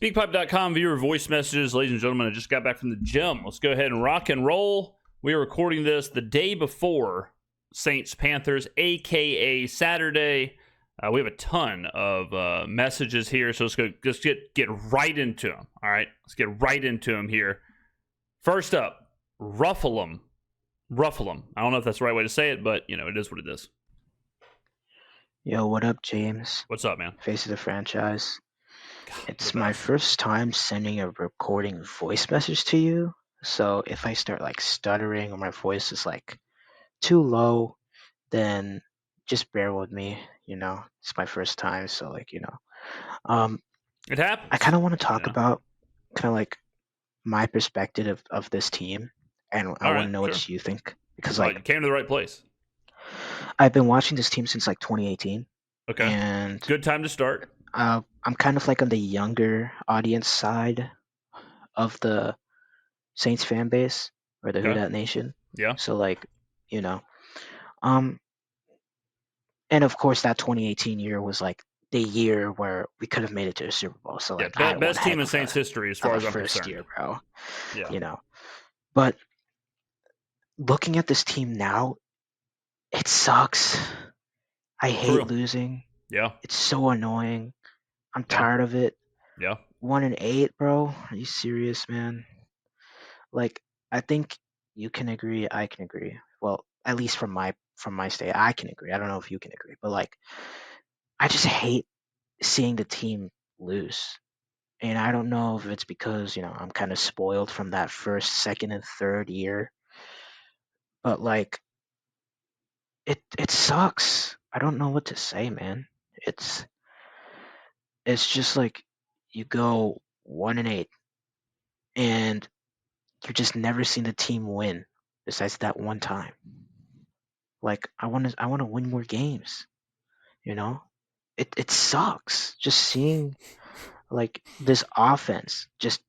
Speakpipe.com viewer voice messages. Ladies and gentlemen, I just got back from the gym. Let's go ahead and rock and roll. We are recording this the day before Saints-Panthers, a.k.a. Saturday. We have a ton of messages here, so let's get right into them. All right, let's get right into them here. First up, Ruffalum. I don't know if that's the right way to say it, but, it is what it is. Yo, what up, James? What's up, man? Face of the franchise. God, It's my first time sending a recording voice message to you, so if I start stuttering or my voice is too low, then just bear with me. It's my first time, so it happens. I kind of want to talk about my perspective of this team, and I want to know what you think because you came to the right place. I've been watching this team since 2018. Okay. And good time to start. I'm kind of on the younger audience side of the Saints fan base or the Who Dat Nation. Yeah. So and of course that 2018 year was the year where we could have made it to a Super Bowl. So best team in Saints history as far as I'm first concerned. Year, bro. Yeah. But looking at this team now, it sucks. I hate losing. Yeah. It's so annoying. I'm tired of it. Yeah. 1-8, bro. Are you serious, man? I think you can agree. I can agree. Well, at least from my state, I can agree. I don't know if you can agree, but I just hate seeing the team lose. And I don't know if it's because I'm kind of spoiled from that first, second, and third year, but it sucks. I don't know what to say, man. It's just you go 1-8, and you just never seen the team win besides that one time. I want to win more games. It sucks just seeing this offense just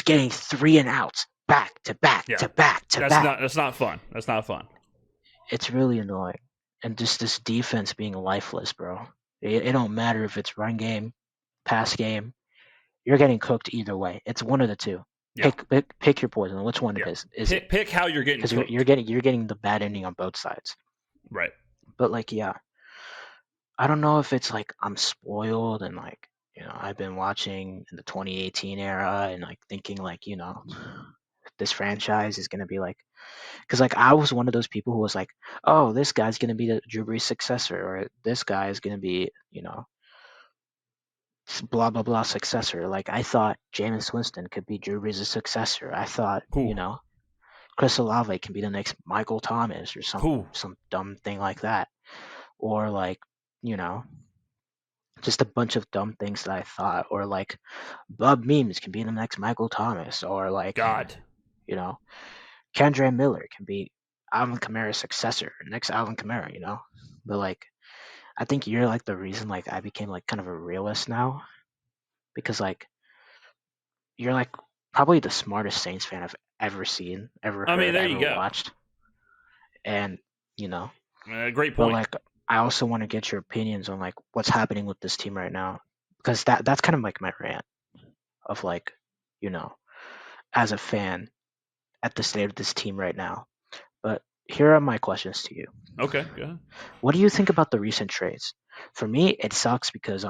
getting 3 and outs back to back to back to back. That's not fun. That's not fun. It's really annoying, and just this defense being lifeless, bro. It don't matter if it's run game, pass game. You're getting cooked either way. It's one of the two. Yeah. Pick your poison. Which one it is? Pick how you're getting cooked. You're getting the bad ending on both sides. Right. But I don't know if it's I'm spoiled and I've been watching in the 2018 era and thinking this franchise is gonna be because I was one of those people who was oh, this guy's gonna be the Drew Brees successor, or this guy is gonna be blah blah blah successor. I thought Jameis Winston could be Drew Brees' successor. I thought Chris Olave can be the next Michael Thomas or some dumb thing like that, or just a bunch of dumb things that I thought, or Bob Memes can be the next Michael Thomas, or Kendre Miller can be Alvin Kamara's successor, next Alvin Kamara, But I think you're the reason I became kind of a realist now, because you're probably the smartest Saints fan I've ever seen, ever heard, ever watched, and great point. But I also want to get your opinions on what's happening with this team right now, because that's kind of my rant of as a fan at the state of this team right now. But here are my questions to you. Okay, go ahead. What do you think about the recent trades? For me, it sucks because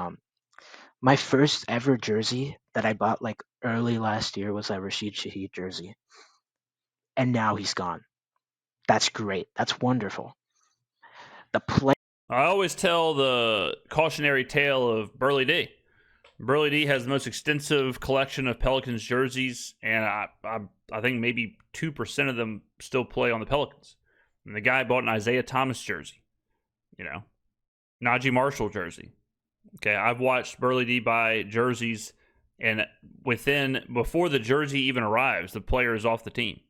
my first ever jersey that I bought early last year was a Rashid Shaheed jersey, and now he's gone. That's great. That's wonderful. I always tell the cautionary tale of Burley D. Burley D has the most extensive collection of Pelicans jerseys, and I think maybe 2% of them still play on the Pelicans. And the guy bought an Isaiah Thomas jersey, Najee Marshall jersey. Okay, I've watched Burley D buy jerseys, and before the jersey even arrives, the player is off the team.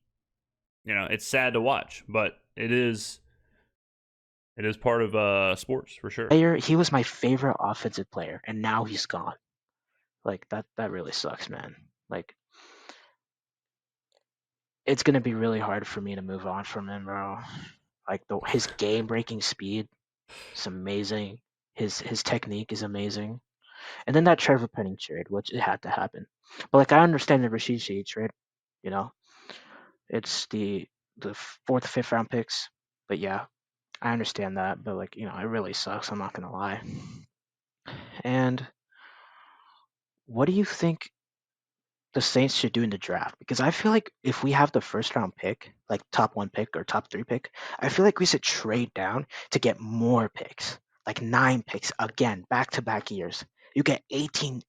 It's sad to watch, but it is part of sports for sure. He was my favorite offensive player, and now he's gone. That really sucks, man. It's gonna be really hard for me to move on from him, bro. His game breaking speed is amazing. His technique is amazing. And then that Trevor Penning trade, which it had to happen. But like I understand the Rashid Shaheed trade, you know, it's the fourth, fifth round picks. But yeah, I understand that. But like it really sucks. I'm not gonna lie. And what do you think the Saints should do in the draft? Because I feel like if we have the first round pick, like top one pick or top three pick, I feel like we should trade down to get more picks, like 9 picks again, back to back years. You get 18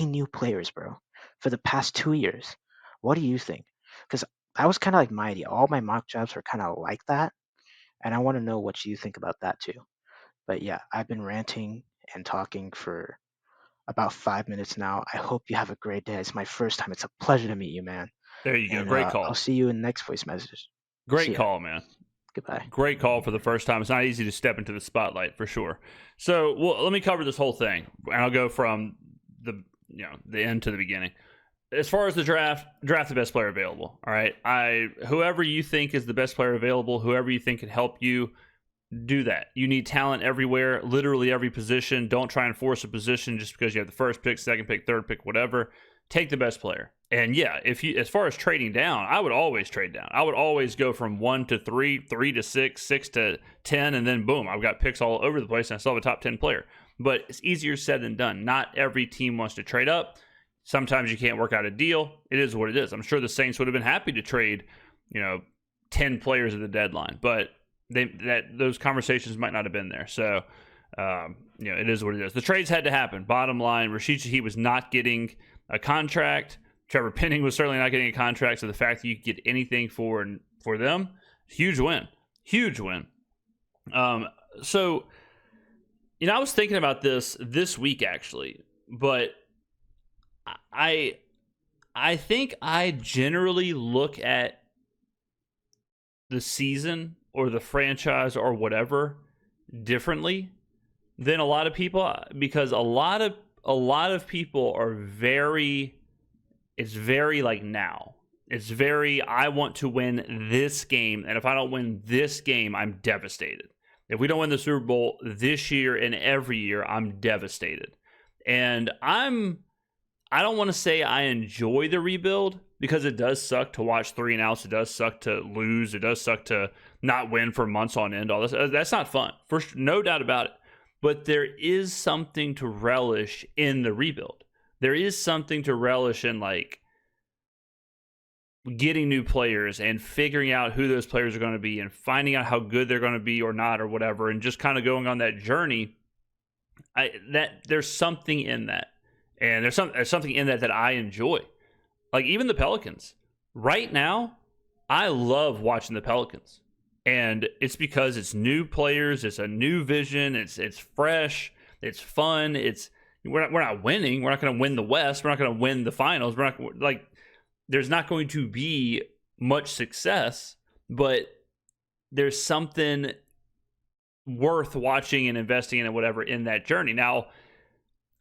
new players, bro, for the past 2 years. What do you think? Because that was kind of like my idea. All my mock drafts were kind of like that. And I want to know what you think about that too. But yeah, I've been ranting and talking for about 5 minutes now. I hope you have a great day. It's my first time. It's a pleasure to meet you, man. There you go. And Great I'll call. see you in the next voice message. See Great ya. call, man. Goodbye. Great call for the first time. It's not easy to step into the spotlight for sure. So, well, let me cover this whole thing, and I'll go from the end to the beginning. As far as the draft the best player available. All right, whoever you think is the best player available, whoever you think can help you, do that. You need talent everywhere, literally every position. Don't try and force a position just because you have the first pick, second pick, third pick, whatever. Take the best player. And yeah, as far as trading down, I would always trade down. I would always go from 1 to 3, 3 to 6, 6 to 10, and then boom, I've got picks all over the place, and I still have a top 10 player. But it's easier said than done. Not every team wants to trade up. Sometimes you can't work out a deal. It is what it is. I'm sure the Saints would have been happy to trade, 10 players at the deadline, but those conversations might not have been there. So, it is what it is. The trades had to happen. Bottom line, Rashid Shaheed was not getting a contract. Trevor Penning was certainly not getting a contract. So the fact that you get anything for them, huge win. So, I was thinking about this week actually, but I think I generally look at the season or the franchise or whatever differently than a lot of people, because a lot of people are it's very like now. It's very, I want to win this game, and if I don't win this game, I'm devastated. If we don't win the Super Bowl this year and every year, I'm devastated. And I don't want to say I enjoy the rebuild, because it does suck to watch 3 and outs. It does suck to lose. It does suck to not win for months on end. All this, that's not fun. No doubt about it. But there is something to relish in the rebuild. There is something to relish in, like, getting new players and figuring out who those players are going to be and finding out how good they're going to be or not or whatever, and just kind of going on that journey. There's something in that. And there's something in that I enjoy. Like, even the Pelicans. Right now, I love watching the Pelicans. And it's because it's new players, it's a new vision, it's fresh, it's fun, we're not winning, we're not going to win the West, we're not going to win the finals, there's not going to be much success, but there's something worth watching and investing in and whatever in that journey. Now,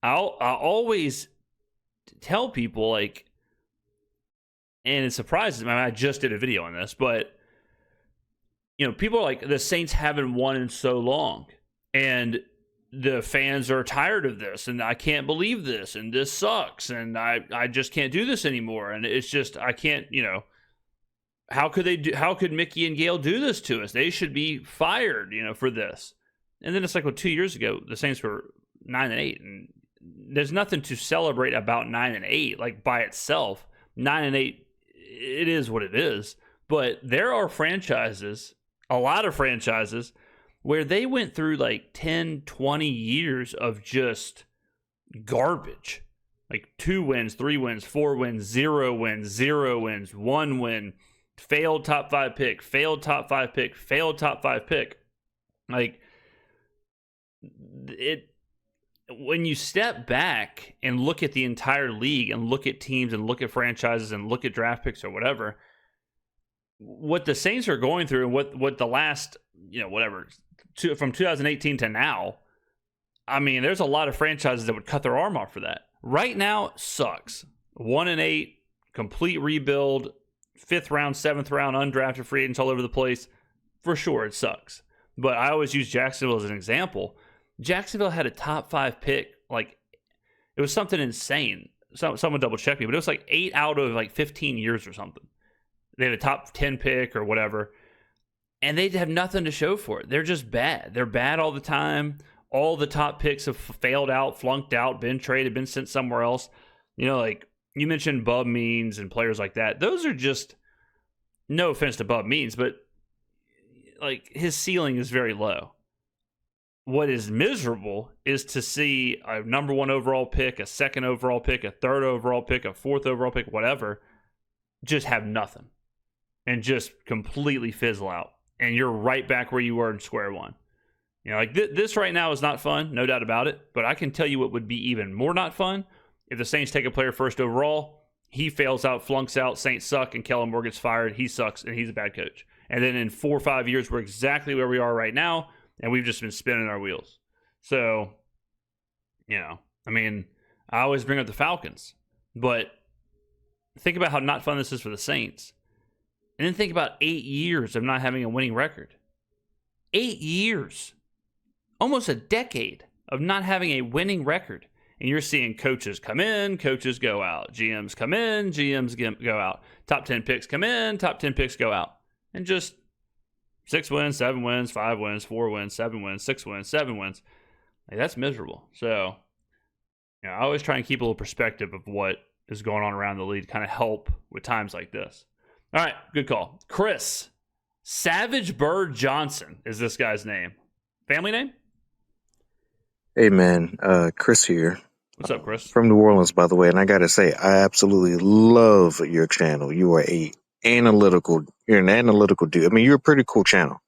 I'll always tell people, like, and it surprises me, I just did a video on this, but people are like, the Saints haven't won in so long, and the fans are tired of this, and I can't believe this, and this sucks, and I just can't do this anymore, and it's just, I can't, how could Mickey and Gail do this to us? They should be fired, for this. And then it's like, well, 2 years ago, the Saints were 9-8, and there's nothing to celebrate about 9-8, like, by itself. 9-8, it is what it is. But there are franchises, a lot of franchises, where they went through like 10, 20 years of just garbage. Like 2 wins, 3 wins, 4 wins, 0 wins, 0 wins, 1 win, failed top 5 pick, failed top 5 pick, failed top 5 pick. Like, when you step back and look at the entire league and look at teams and look at franchises and look at draft picks or whatever, what the Saints are going through and what the last, from 2018 to now, I mean, there's a lot of franchises that would cut their arm off for that. Right now, sucks. 1-8, complete rebuild, 5th round, 7th round, undrafted free agents all over the place. For sure, it sucks. But I always use Jacksonville as an example. Jacksonville had a top 5 pick like It was something insane. Someone double check me, but it was like 8 out of like 15 years or something. They had a top 10 pick or whatever, and they have nothing to show for it. They're just bad. They're bad all the time. All the top picks have failed out, flunked out, been traded, been sent somewhere else. You know, like you mentioned Bub Means and players like that. Those are just, no offense to Bub Means, but like his ceiling is very low. What is miserable is to see a number 1 overall pick, a 2nd overall pick, a 3rd overall pick, a 4th overall pick, whatever, just have nothing and just completely fizzle out. And you're right back where you were in square one. You know, like this right now is not fun, no doubt about it. But I can tell you what would be even more not fun if the Saints take a player 1st overall, he fails out, flunks out, Saints suck, and Kellen Moore gets fired. He sucks, and he's a bad coach. And then in 4 or 5 years, we're exactly where we are right now, and we've just been spinning our wheels. So, you know, I mean, I always bring up the Falcons, but think about how not fun this is for the Saints. And then think about 8 years of not having a winning record. 8 years. Almost a decade of not having a winning record. And you're seeing coaches come in, coaches go out. GMs come in, GMs go out. Top 10 picks come in, top 10 picks go out. And just 6 wins, 7 wins, 5 wins, 4 wins, 7 wins, 6 wins, 7 wins. Like, that's miserable. So, you know, I always try and keep a little perspective of what is going on around the league to kind of help with times like this. All right, good call. Chris, Savage Bird Johnson is this guy's name. Family name? Hey man, Chris here. What's up, Chris? From New Orleans, by the way, and I gotta say, I absolutely love your channel. You're an analytical dude. I mean, you're a pretty cool channel.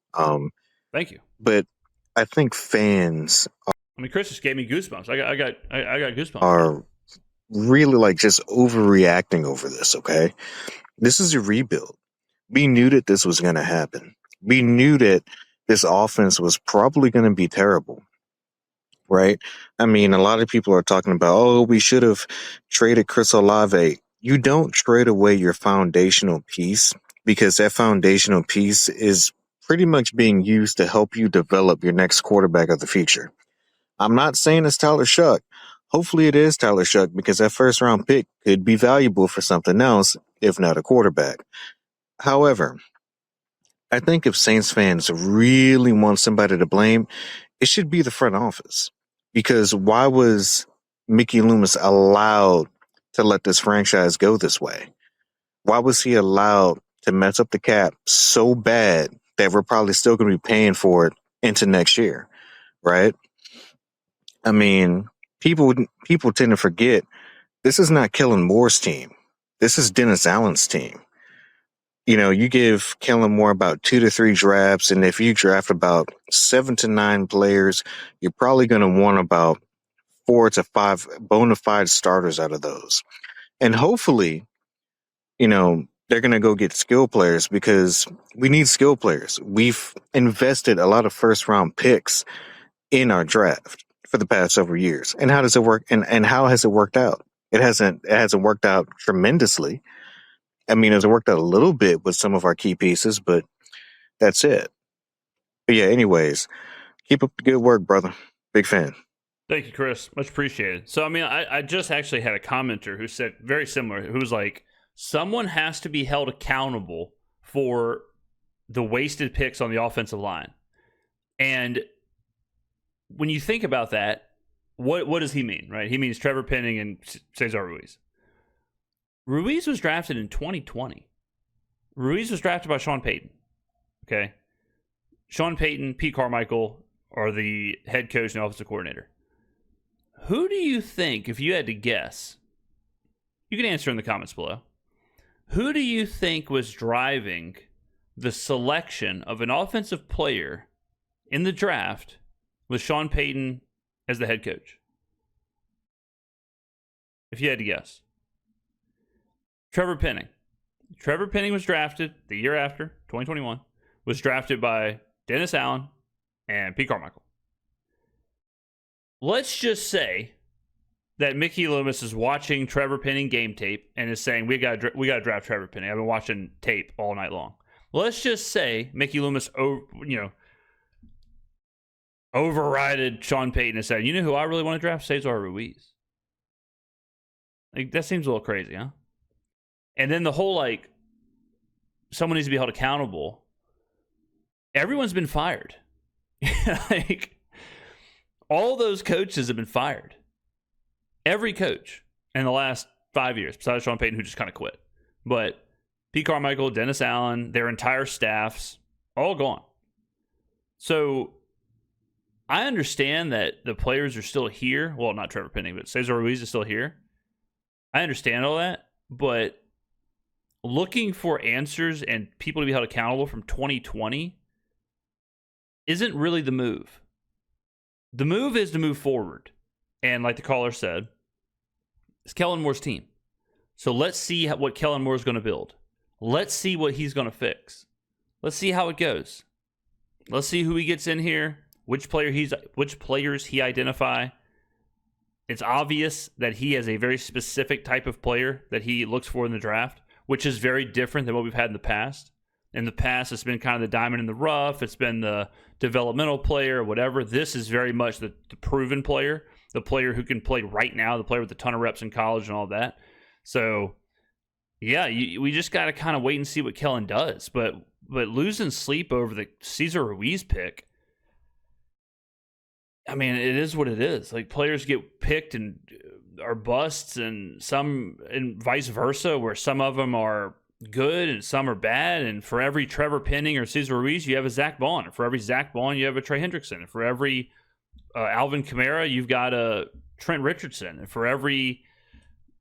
Thank you. But I think fans Chris just gave me goosebumps. I got goosebumps. Are really like just overreacting over this. Okay, this is a rebuild. We knew that this was going to happen. We knew that this offense was probably going to be terrible. Right? I mean, a lot of people are talking about, oh, we should have traded Chris Olave. You don't trade away your foundational piece because that foundational piece is pretty much being used to help you develop your next quarterback of the future. I'm not saying it's Tyler Shuck. Hopefully it is Tyler Shuck because that 1st round pick could be valuable for something else, if not a quarterback. However, I think if Saints fans really want somebody to blame, it should be the front office. Because why was Mickey Loomis allowed to let this franchise go this way? Why was he allowed to mess up the cap so bad that we're probably still going to be paying for it into next year, right? I mean, people tend to forget this is not Kellen Moore's team. This is Dennis Allen's team. You know, you give Kellen Moore about 2 to 3 drafts, and if you draft about 7 to 9 players, you're probably going to want about 4 to 5 bona fide starters out of those. And hopefully, you know, they're going to go get skill players because we need skill players. We've invested a lot of 1st round picks in our draft for the past several years. And how does it work? And how has it worked out? It hasn't worked out tremendously. I mean, it's worked out a little bit with some of our key pieces, but that's it. But yeah, anyways, keep up the good work, brother. Big fan. Thank you, Chris. Much appreciated. So, I mean, I just actually had a commenter who said very similar, who was like, someone has to be held accountable for the wasted picks on the offensive line. And when you think about that, what does he mean, right? He means Trevor Penning and Cesar Ruiz. Ruiz was drafted in 2020. Ruiz was drafted by Sean Payton. Okay? Sean Payton, Pete Carmichael are the head coach and offensive coordinator. Who do you think, if you had to guess, you can answer in the comments below, who do you think was driving the selection of an offensive player in the draft with Sean Payton as the head coach? If you had to guess. Trevor Penning. Trevor Penning was drafted the year after, 2021, was drafted by Dennis Allen and Pete Carmichael. Let's just say that Mickey Loomis is watching Trevor Penning game tape and is saying, we got to draft Trevor Penning. I've been watching tape all night long. Let's just say Mickey Loomis, overrided Sean Payton and said, you know who I really want to draft? Cesar Ruiz. Like, that seems a little crazy, huh? And then the whole, like, someone needs to be held accountable. Everyone's been fired. Like, all those coaches have been fired. Every coach in the last 5 years, besides Sean Payton, who just kind of quit. But Pete Carmichael, Dennis Allen, their entire staffs, all gone. So I understand that the players are still here. Well, not Trevor Penning, but Cesar Ruiz is still here. I understand all that, but looking for answers and people to be held accountable from 2020 isn't really the move. The move is to move forward. And like the caller said, it's Kellen Moore's team. So let's see what Kellen Moore is going to build. Let's see what he's going to fix. Let's see how it goes. Let's see who he gets in here, which players he identify. It's obvious that he has a very specific type of player that he looks for in the draft, which is very different than what we've had in the past. In the past, it's been kind of the diamond in the rough. It's been the developmental player or whatever. This is very much the proven player, the player who can play right now, the player with a ton of reps in college and all that. So, yeah, we just got to kind of wait and see what Kellen does. But losing sleep over the Cesar Ruiz pick, I mean, it is what it is. Like, players get picked and are busts, and vice versa, where some of them are good and some are bad. And for every Trevor Penning or Cesar Ruiz, you have a Zach Bond. And for every Zach Bond, you have a Trey Hendrickson. And for every Alvin Kamara, you've got a Trent Richardson. And for every,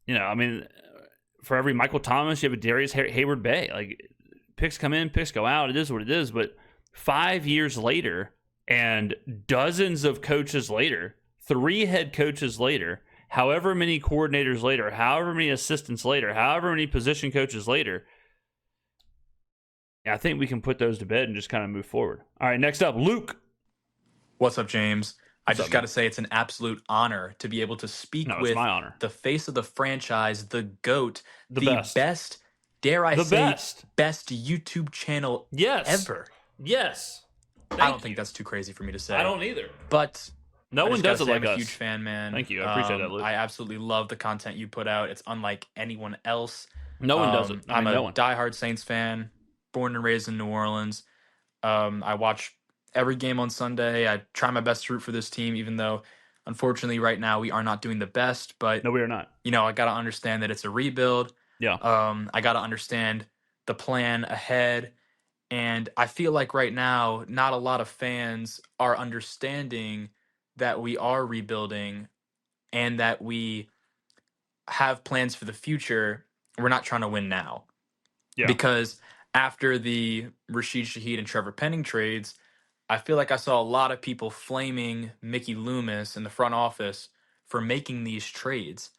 for every Michael Thomas, you have a Darius Hayward Bay. Like, picks come in, picks go out. It is what it is. But 5 years later, and dozens of coaches later, 3 head coaches later, however many coordinators later, however many assistants later, however many position coaches later, I think we can put those to bed and just kind of move forward. All right, next up, Luke. What's up, James? I just got to say it's an absolute honor to be able to speak with the face of the franchise, the GOAT, the best, dare I say, best YouTube channel ever. Yes. I don't think that's too crazy for me to say. I don't either. But no one does it like us. I'm a huge fan, man. Thank you. I appreciate that, Luke. I absolutely love the content you put out. It's unlike anyone else. No one does it. I'm a diehard Saints fan, born and raised in New Orleans. I watch every game on Sunday. I try my best to root for this team, even though, unfortunately, right now we are not doing the best. But no, we are not. I got to understand that it's a rebuild. Yeah. I got to understand the plan ahead. And I feel like right now, not a lot of fans are understanding that we are rebuilding and that we have plans for the future. We're not trying to win now. Yeah. Because after the Rashid Shaheed and Trevor Penning trades, I feel like I saw a lot of people flaming Mickey Loomis in the front office for making these trades,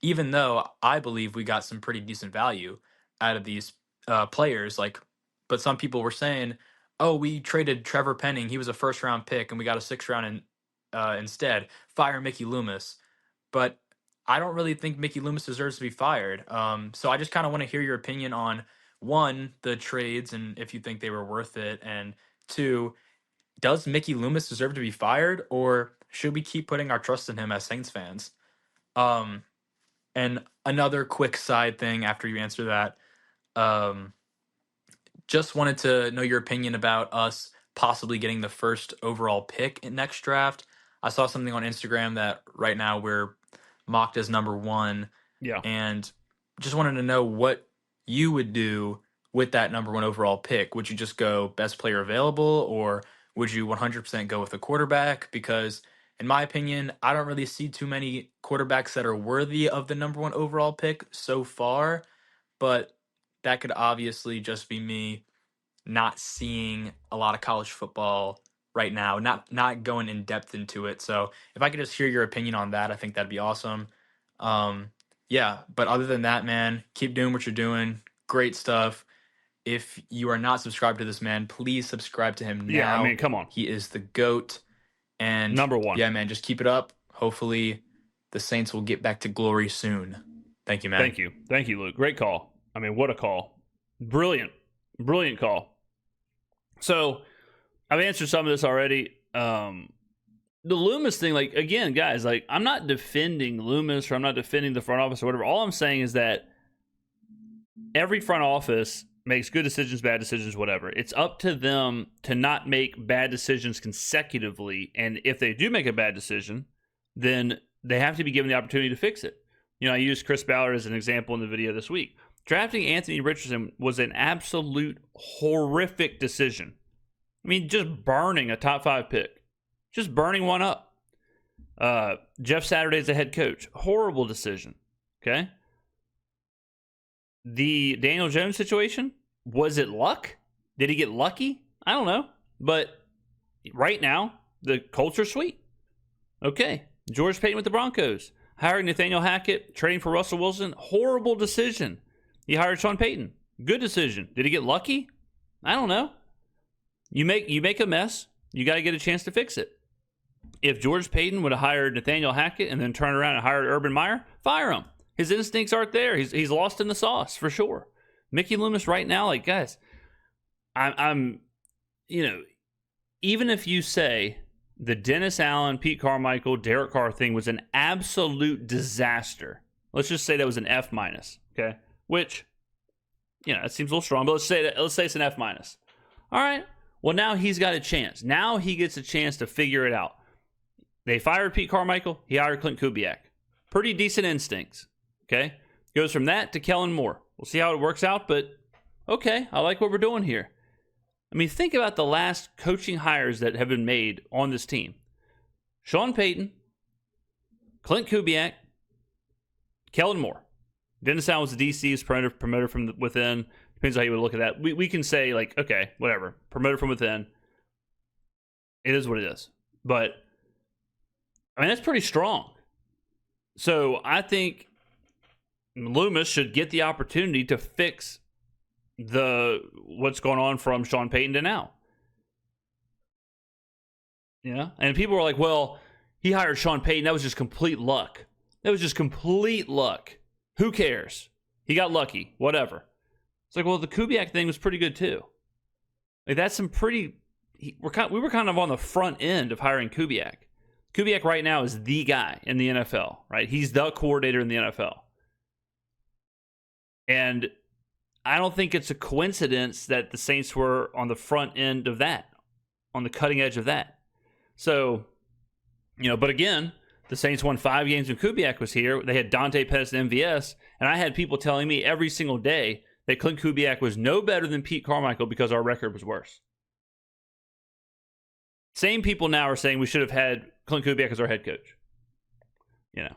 even though I believe we got some pretty decent value out of these players. But some people were saying, oh, we traded Trevor Penning. He was a first-round pick, and we got a sixth-round instead. Fire Mickey Loomis. But I don't really think Mickey Loomis deserves to be fired. So I just kind of want to hear your opinion on, 1, the trades, and if you think they were worth it, and 2, does Mickey Loomis deserve to be fired, or should we keep putting our trust in him as Saints fans? And another quick side thing after you answer that, just wanted to know your opinion about us possibly getting the first overall pick in next draft. I saw something on Instagram that right now we're mocked as number 1. Yeah. And just wanted to know what you would do with that number 1 overall pick. Would you just go best player available, or would you 100% go with a quarterback? Because in my opinion, I don't really see too many quarterbacks that are worthy of the number 1 overall pick so far, but that could obviously just be me not seeing a lot of college football right now, not going in depth into it. So if I could just hear your opinion on that, I think that'd be awesome. Yeah, but other than that, man, keep doing what you're doing. Great stuff. If you are not subscribed to this man, please subscribe to him now. Yeah, I mean, come on. He is the GOAT. And number 1. Yeah, man, just keep it up. Hopefully the Saints will get back to glory soon. Thank you, man. Thank you. Thank you, Luke. Great call. I mean, what a call. Brilliant call. So I've answered some of this already. the Loomis thing, like, again, guys, like, I'm not defending Loomis or I'm not defending the front office or whatever. All I'm saying is that every front office makes good decisions, bad decisions, whatever. It's up to them to not make bad decisions consecutively. And if they do make a bad decision, then they have to be given the opportunity to fix it. You know, I used Chris Ballard as an example in the video this week. Drafting Anthony Richardson was an absolute horrific decision. I mean, just burning a top 5 pick. Just burning one up. Jeff Saturday's the head coach. Horrible decision. Okay? The Daniel Jones situation, was it luck? Did he get lucky? I don't know. But right now, the Colts are sweet. Okay. George Payton with the Broncos. Hiring Nathaniel Hackett, trading for Russell Wilson, horrible decision. He hired Sean Payton. Good decision. Did he get lucky? I don't know. You make a mess. You got to get a chance to fix it. If George Payton would have hired Nathaniel Hackett and then turned around and hired Urban Meyer, fire him. His instincts aren't there. He's lost in the sauce for sure. Mickey Loomis right now, like, guys, I'm you know, even if you say the Dennis Allen, Pete Carmichael, Derek Carr thing was an absolute disaster. Let's just say that was an F-, okay? Which, you know, it seems a little strong, but let's say it's an F-. All right. Well, now he's got a chance. Now he gets a chance to figure it out. They fired Pete Carmichael. He hired Clint Kubiak. Pretty decent instincts. Okay? Goes from that to Kellen Moore. We'll see how it works out, but okay, I like what we're doing here. I mean, think about the last coaching hires that have been made on this team. Sean Payton, Clint Kubiak, Kellen Moore. Dennis Allen was the DC, is promoted from within. Depends how you would look at that. We can say, like, okay, whatever. Promoted from within. It is what it is. But, I mean, that's pretty strong. So, I think Loomis should get the opportunity to fix what's going on from Sean Payton to now. Yeah. And people were like, well, he hired Sean Payton. That was just complete luck. Who cares? He got lucky. Whatever. It's like, well, the Kubiak thing was pretty good too. Like, that's some pretty. We were kind of on the front end of hiring Kubiak. Kubiak right now is the guy in the NFL, right? He's the coordinator in the NFL. And I don't think it's a coincidence that the Saints were on the front end of that, on the cutting edge of that. So, you know, but again, the Saints won 5 games when Kubiak was here. They had Dante Pettis and MVS, and I had people telling me every single day that Clint Kubiak was no better than Pete Carmichael because our record was worse. Same people now are saying we should have had Clint Kubiak as our head coach. You know.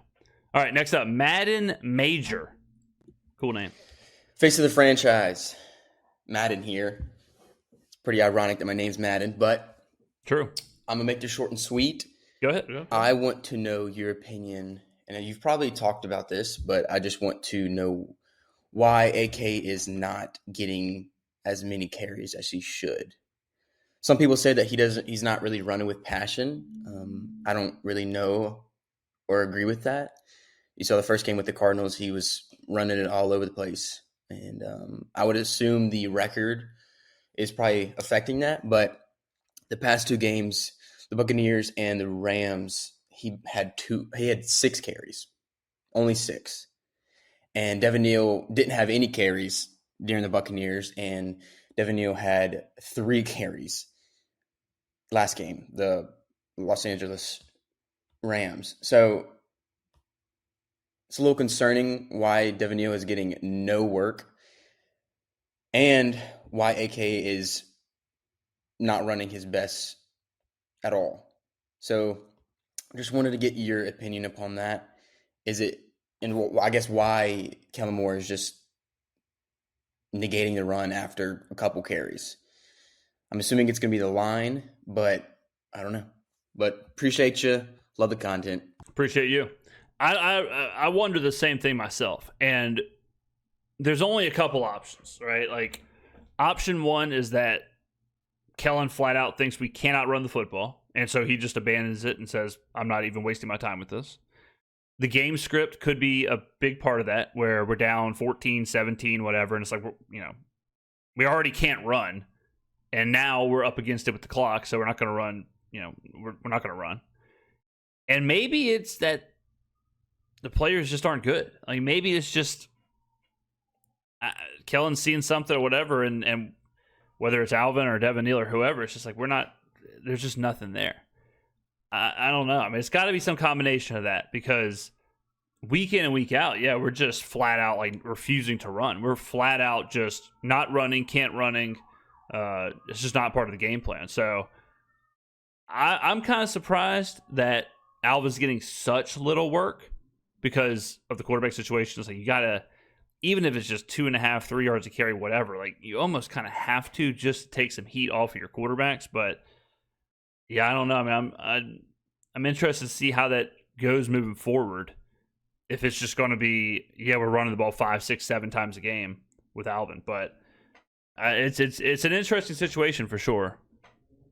All right, next up, Madden Major. Cool name. Face of the franchise. Madden here. It's pretty ironic that my name's Madden, but true. I'm going to make this short and sweet. Go ahead. I want to know your opinion, and you've probably talked about this, but I just want to know why AK is not getting as many carries as he should. Some people say that he's not really running with passion. I don't really know or agree with that. You saw the first game with the Cardinals, he was running it all over the place. And I would assume the record is probably affecting that. But the past 2 games, the Buccaneers and the Rams, he had 6 carries, only 6. And Devin Neal didn't have any carries during the Buccaneers, and Devin Neal had 3 carries last game, the Los Angeles Rams. So it's a little concerning why Devin Neal is getting no work and why AK is not running his best at all. So I just wanted to get your opinion upon that. Is it, and I guess why Kellen Moore is just negating the run after a couple carries. I'm assuming it's going to be the line, but I don't know. But appreciate you. Love the content. Appreciate you. I wonder the same thing myself. And there's only a couple options, right? Like, option 1 is that Kellen flat out thinks we cannot run the football. And so he just abandons it and says, I'm not even wasting my time with this. The game script could be a big part of that, where we're down 14, 17, whatever. And it's like, we already can't run. And now we're up against it with the clock. So we're not going to run, we're not going to run. And maybe it's that the players just aren't good. Like maybe it's just Kellen's seeing something or whatever, and whether it's Alvin or Devin Neal or whoever, it's just like there's just nothing there. I don't know. I mean, it's got to be some combination of that because week in and week out, yeah, we're just flat out like refusing to run. We're flat out just not running, can't running. It's just not part of the game plan. So I'm kind of surprised that Alvin's getting such little work because of the quarterback situation. It's like you got to, even if it's just 2.5, 3 yards a carry, whatever, like you almost kind of have to just take some heat off of your quarterbacks. But yeah, I don't know. I mean, I'm interested to see how that goes moving forward. If it's just going to be, yeah, we're running the ball 5, 6, 7 times a game with Alvin, but it's an interesting situation for sure.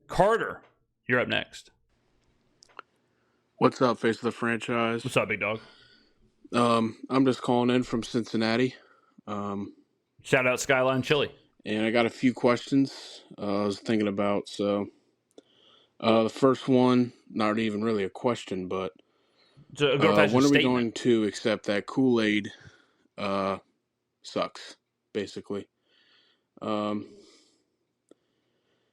Carter, you're up next. What's up, face of the franchise? What's up, big dog? I'm just calling in from Cincinnati. Shout out Skyline Chili. And I got a few questions I was thinking about. So the first one, not even really a question, but So, when are we going to accept that Kool-Aid sucks, basically?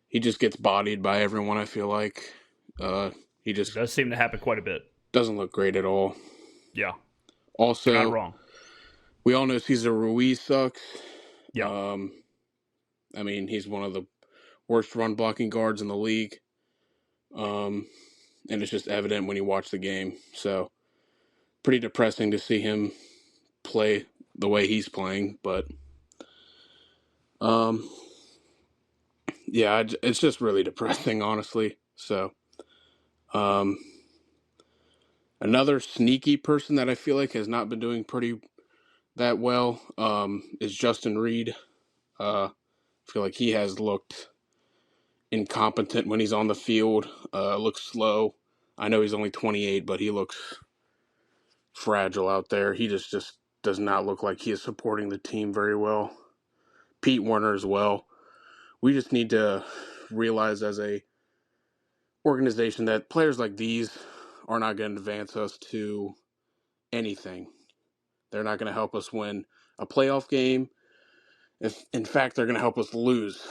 He just gets bodied by everyone, I feel like. He just It does seem to happen quite a bit. Doesn't look great at all. Yeah. Also, not wrong. We all know Cesar Ruiz sucks. Yeah. I mean, he's one of the worst run blocking guards in the league. And it's just evident when you watch the game. So, pretty depressing to see him play the way he's playing. But, yeah, it's just really depressing, honestly. So, another sneaky person that I feel like has not been doing that well is Justin Reed. I feel like he has looked incompetent when he's on the field, looks slow. I know he's only 28, but he looks fragile out there. He just does not look like he is supporting the team very well. Pete Werner as well. We just need to realize as a organization that players like these are not going to advance us to anything. They're not going to help us win a playoff game. If in fact they're going to help us lose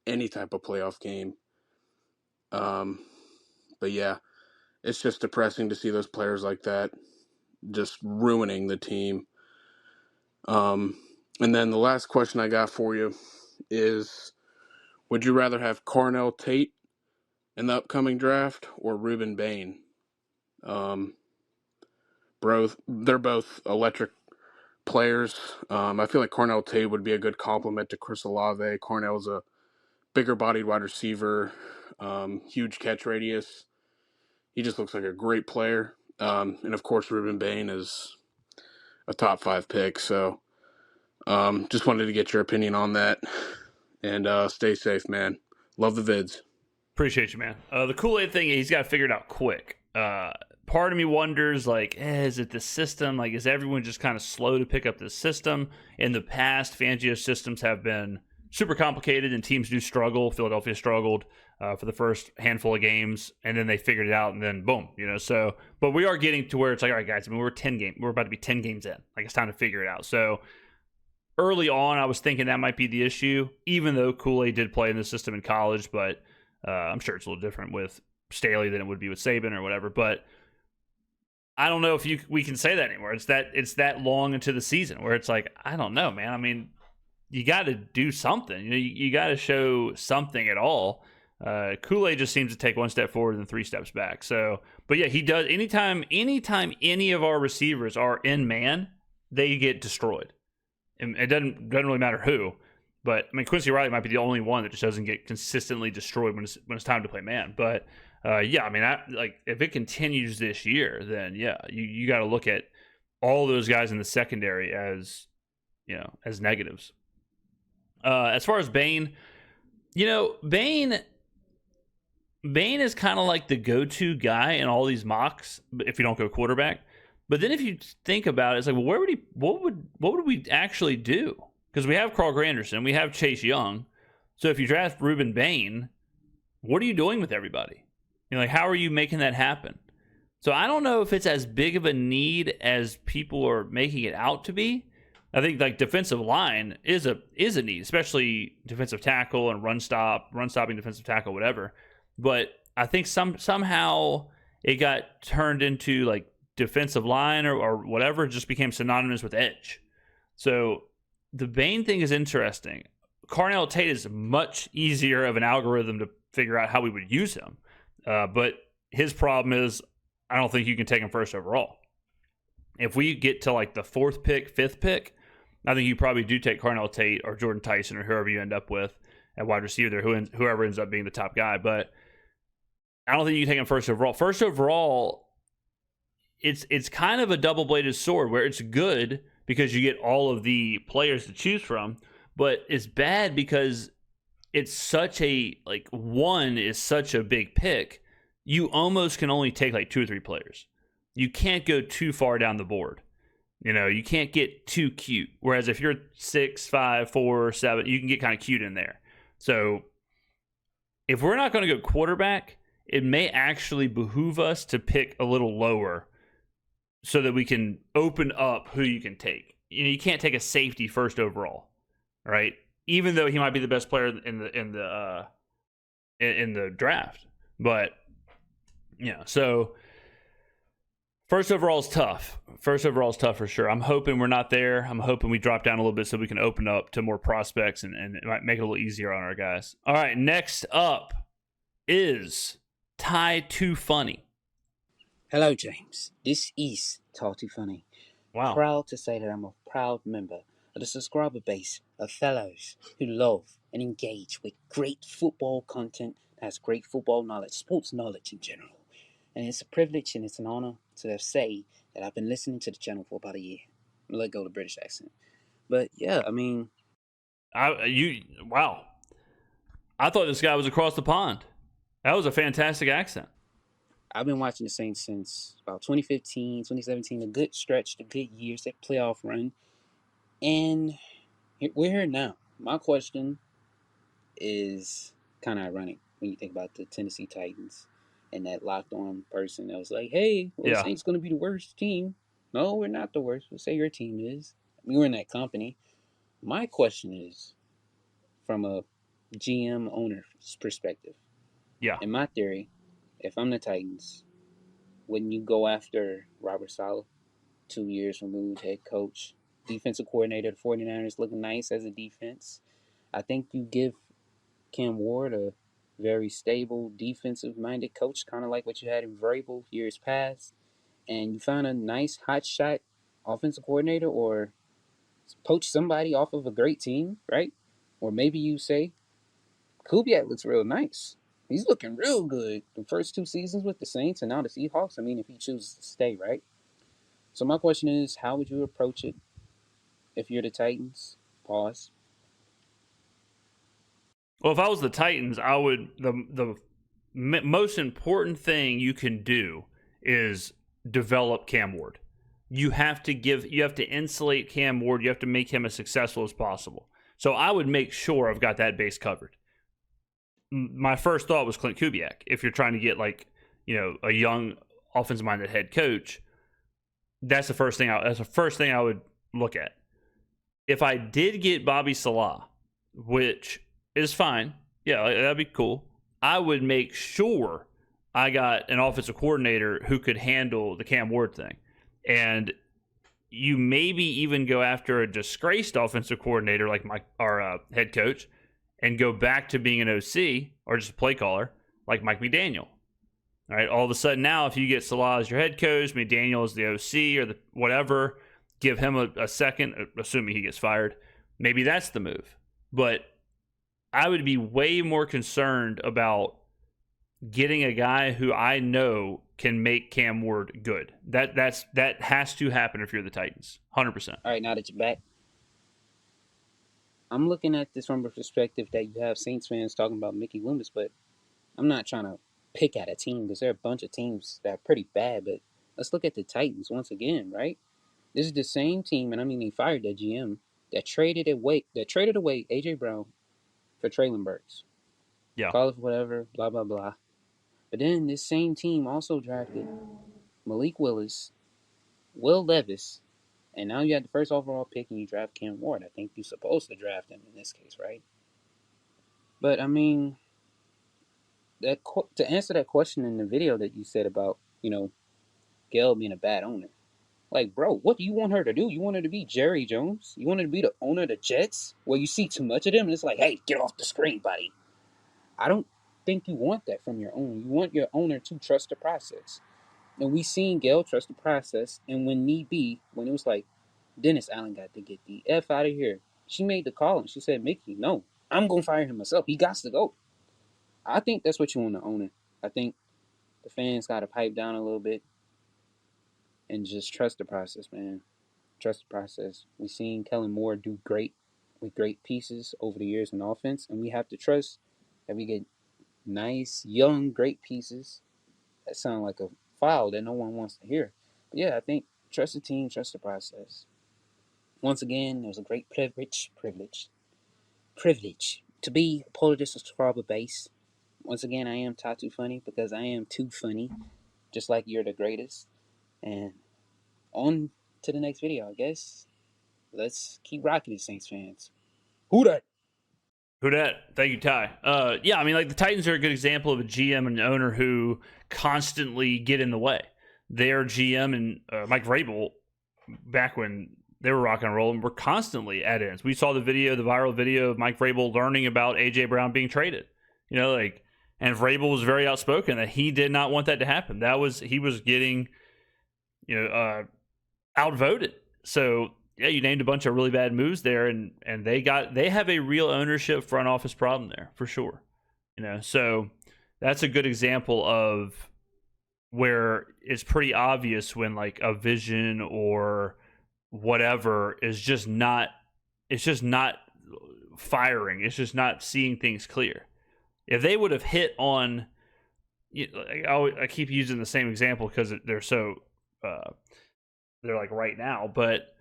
any type of playoff game. But yeah, it's just depressing to see those players like that just ruining the team. And then the last question I got for you is, would you rather have Carnell Tate in the upcoming draft or Ruben Bain? They're both electric players. I feel like Carnell Tate would be a good complement to Chris Olave. Carnell's a bigger-bodied wide receiver, huge catch radius. He just looks like a great player. And, of course, Ruben Bain is a top 5 pick. So just wanted to get your opinion on that. And stay safe, man. Love the vids. Appreciate you, man. The Kool-Aid thing, he's got to figure it out quick. Part of me wonders, like, is it the system? Like, is everyone just kind of slow to pick up this system? In the past, Fangio's systems have been super complicated, and teams do struggle. Philadelphia struggled for the first handful of games, and then they figured it out, and then boom, So, but we are getting to where it's like, all right, guys. I mean, we're about to be 10 games in. Like, it's time to figure it out. So, early on, I was thinking that might be the issue, even though Kool-Aid did play in the system in college, but I'm sure it's a little different with Staley than it would be with Saban or whatever. But I don't know if we can say that anymore. It's that long into the season where it's like, I don't know, man. I mean, you got to do something. You got to show something at all. Kool-Aid just seems to take one step forward and 3 steps back. So, but yeah, he does. Anytime any of our receivers are in man, they get destroyed. And it doesn't really matter who. But I mean, Quincy Riley might be the only one that just doesn't get consistently destroyed when it's time to play man. But yeah, I mean, if it continues this year, then yeah, you got to look at all those guys in the secondary as as negatives. As far as Bain, Bain is kind of like the go-to guy in all these mocks if you don't go quarterback. But then if you think about it, it's like, well, what would we actually do? Because we have Carl Granderson, we have Chase Young. So if you draft Ruben Bain, what are you doing with everybody? Like, how are you making that happen? So I don't know if it's as big of a need as people are making it out to be. I think like defensive line is a need, especially defensive tackle and run stopping defensive tackle, whatever. But I think somehow it got turned into like defensive line or whatever, just became synonymous with edge. So the Bane thing is interesting. Carnell Tate is much easier of an algorithm to figure out how we would use him. But his problem is I don't think you can take him first overall. If we get to like the 4th pick, 5th pick, I think you probably do take Carnell Tate or Jordan Tyson or whoever you end up with at wide receiver there, whoever ends up being the top guy. But I don't think you can take him first overall. First overall, it's kind of a double-bladed sword where it's good because you get all of the players to choose from, but it's bad because it's such a, like, 1 is such a big pick. You almost can only take like 2 or 3 players. You can't go too far down the board. You know, you can't get too cute. Whereas if you're 6, 5, 4, 7, you can get kind of cute in there. So if we're not going to go quarterback, it may actually behoove us to pick a little lower so that we can open up who you can take. You know, you can't take a safety first overall, right? Even though he might be the best player in the draft. But yeah, so first overall is tough. First overall is tough for sure. I'm hoping we're not there. I'm hoping we drop down a little bit so we can open up to more prospects and it might make it a little easier on our guys. All right, next up is Ty Too Funny. Hello, James. This is Ty Too Funny. Wow. Proud to say that I'm a proud member of the subscriber base of fellows who love and engage with great football content that has great football knowledge, sports knowledge in general. And it's a privilege and it's an honor to say that I've been listening to the channel for about a year. Let go of the British accent. But yeah, I mean... Wow. I thought this guy was across the pond. That was a fantastic accent. I've been watching the Saints since about 2015, 2017, a good stretch, a good years, that playoff run. And we're here now. My question is kind of ironic when you think about the Tennessee Titans and that locked on person that was like, hey, well, the Saints going to be the worst team. No, we're not the worst. We'll say your team is. I mean, we're in that company. My question is, from a GM owner's perspective. Yeah. In my theory, if I'm the Titans, wouldn't you go after Robert Saleh, 2 years removed, head coach, defensive coordinator? The 49ers looking nice as a defense. I think you give Cam Ward a very stable, defensive-minded coach, kind of like what you had in Vrabel years past, and you find a nice, hot-shot offensive coordinator or poach somebody off of a great team, right? Or maybe you say, Kubiak looks real nice. He's looking real good the first 2 seasons with the Saints and now the Seahawks. I mean, if he chooses to stay, right? So my question is, how would you approach it if you're the Titans? Pause. Well, if I was the Titans, I would the most important thing you can do is develop Cam Ward. You have to insulate Cam Ward. You have to make him as successful as possible. So I would make sure I've got that base covered. My first thought was Clint Kubiak. If you're trying to get a young offensive-minded head coach, that's the first thing I would look at. If I did get Bobby Salah, which is fine, yeah, that'd be cool. I would make sure I got an offensive coordinator who could handle the Cam Ward thing, and you maybe even go after a disgraced offensive coordinator like our head coach, and go back to being an OC or just a play caller like Mike McDaniel. All right, all of a sudden now, if you get Salah as your head coach, McDaniel as the OC or the whatever, give him a second, assuming he gets fired. Maybe that's the move. But I would be way more concerned about getting a guy who I know can make Cam Ward good. That has to happen if you're the Titans, 100%. All right, now that you're back, I'm looking at this from a perspective that you have Saints fans talking about Mickey Loomis, but I'm not trying to pick at a team because there are a bunch of teams that are pretty bad, but let's look at the Titans once again, right? This is the same team, and I mean they fired their GM, that traded away A.J. Brown for Traylon Burks. Yeah. Call it whatever, blah, blah, blah. But then this same team also drafted Malik Willis, Will Levis, and now you have the first overall pick and you draft Cam Ward. I think you're supposed to draft him in this case, right? But I mean, to answer that question in the video that you said about, Gail being a bad owner. Like, bro, what do you want her to do? You want her to be Jerry Jones? You want her to be the owner of the Jets? Where you see too much of them and it's like, hey, get off the screen, buddy. I don't think you want that from your owner. You want your owner to trust the process. And we seen Gail trust the process, and when need be, when it was like, Dennis Allen got to get the F out of here, she made the call and she said, Mickey, no, I'm going to fire him myself. He got to go. I think that's what you want to own it. I think the fans got to pipe down a little bit and just trust the process, man. Trust the process. We've seen Kellen Moore do great with great pieces over the years in offense, and we have to trust that we get nice, young, great pieces that sound like a file that no one wants to hear. But yeah, I think trust the team, trust the process. Once again, it was a great privilege to be a part of this subscriber base. Once again, I am Tatu Funny because I am too funny, just like you're the greatest. And on to the next video, I guess. Let's keep rocking it, Saints fans. Who dat? Who dat? Thank you, Ty. Yeah, I mean, like the Titans are a good example of a GM and owner who constantly get in the way. Their GM and Mike Vrabel, back when they were rock and rolling, were constantly at ends. We saw the viral video of Mike Vrabel learning about A.J. Brown being traded. And Vrabel was very outspoken that he did not want that to happen. He was getting, outvoted. So yeah, you named a bunch of really bad moves there, and they have a real ownership front office problem there for sure. So that's a good example of where it's pretty obvious when like a vision or whatever is just not firing. It's just not seeing things clear. If they would have hit on, I keep using the same example because they're so they're like right now, but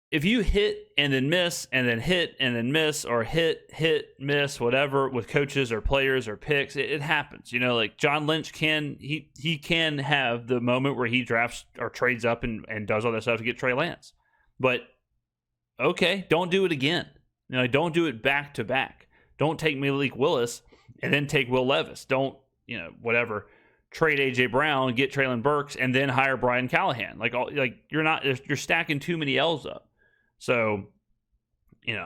if you hit and then miss and then hit and then miss or hit, miss, whatever with coaches or players or picks, it happens. Like John Lynch can have the moment where he drafts or trades up and does all that stuff to get Trey Lance. But okay, don't do it again. Don't do it back to back. Don't take Malik Willis and then take Will Levis. Don't, trade A.J. Brown, get Traylon Burks, and then hire Brian Callahan. You're stacking too many L's up. So,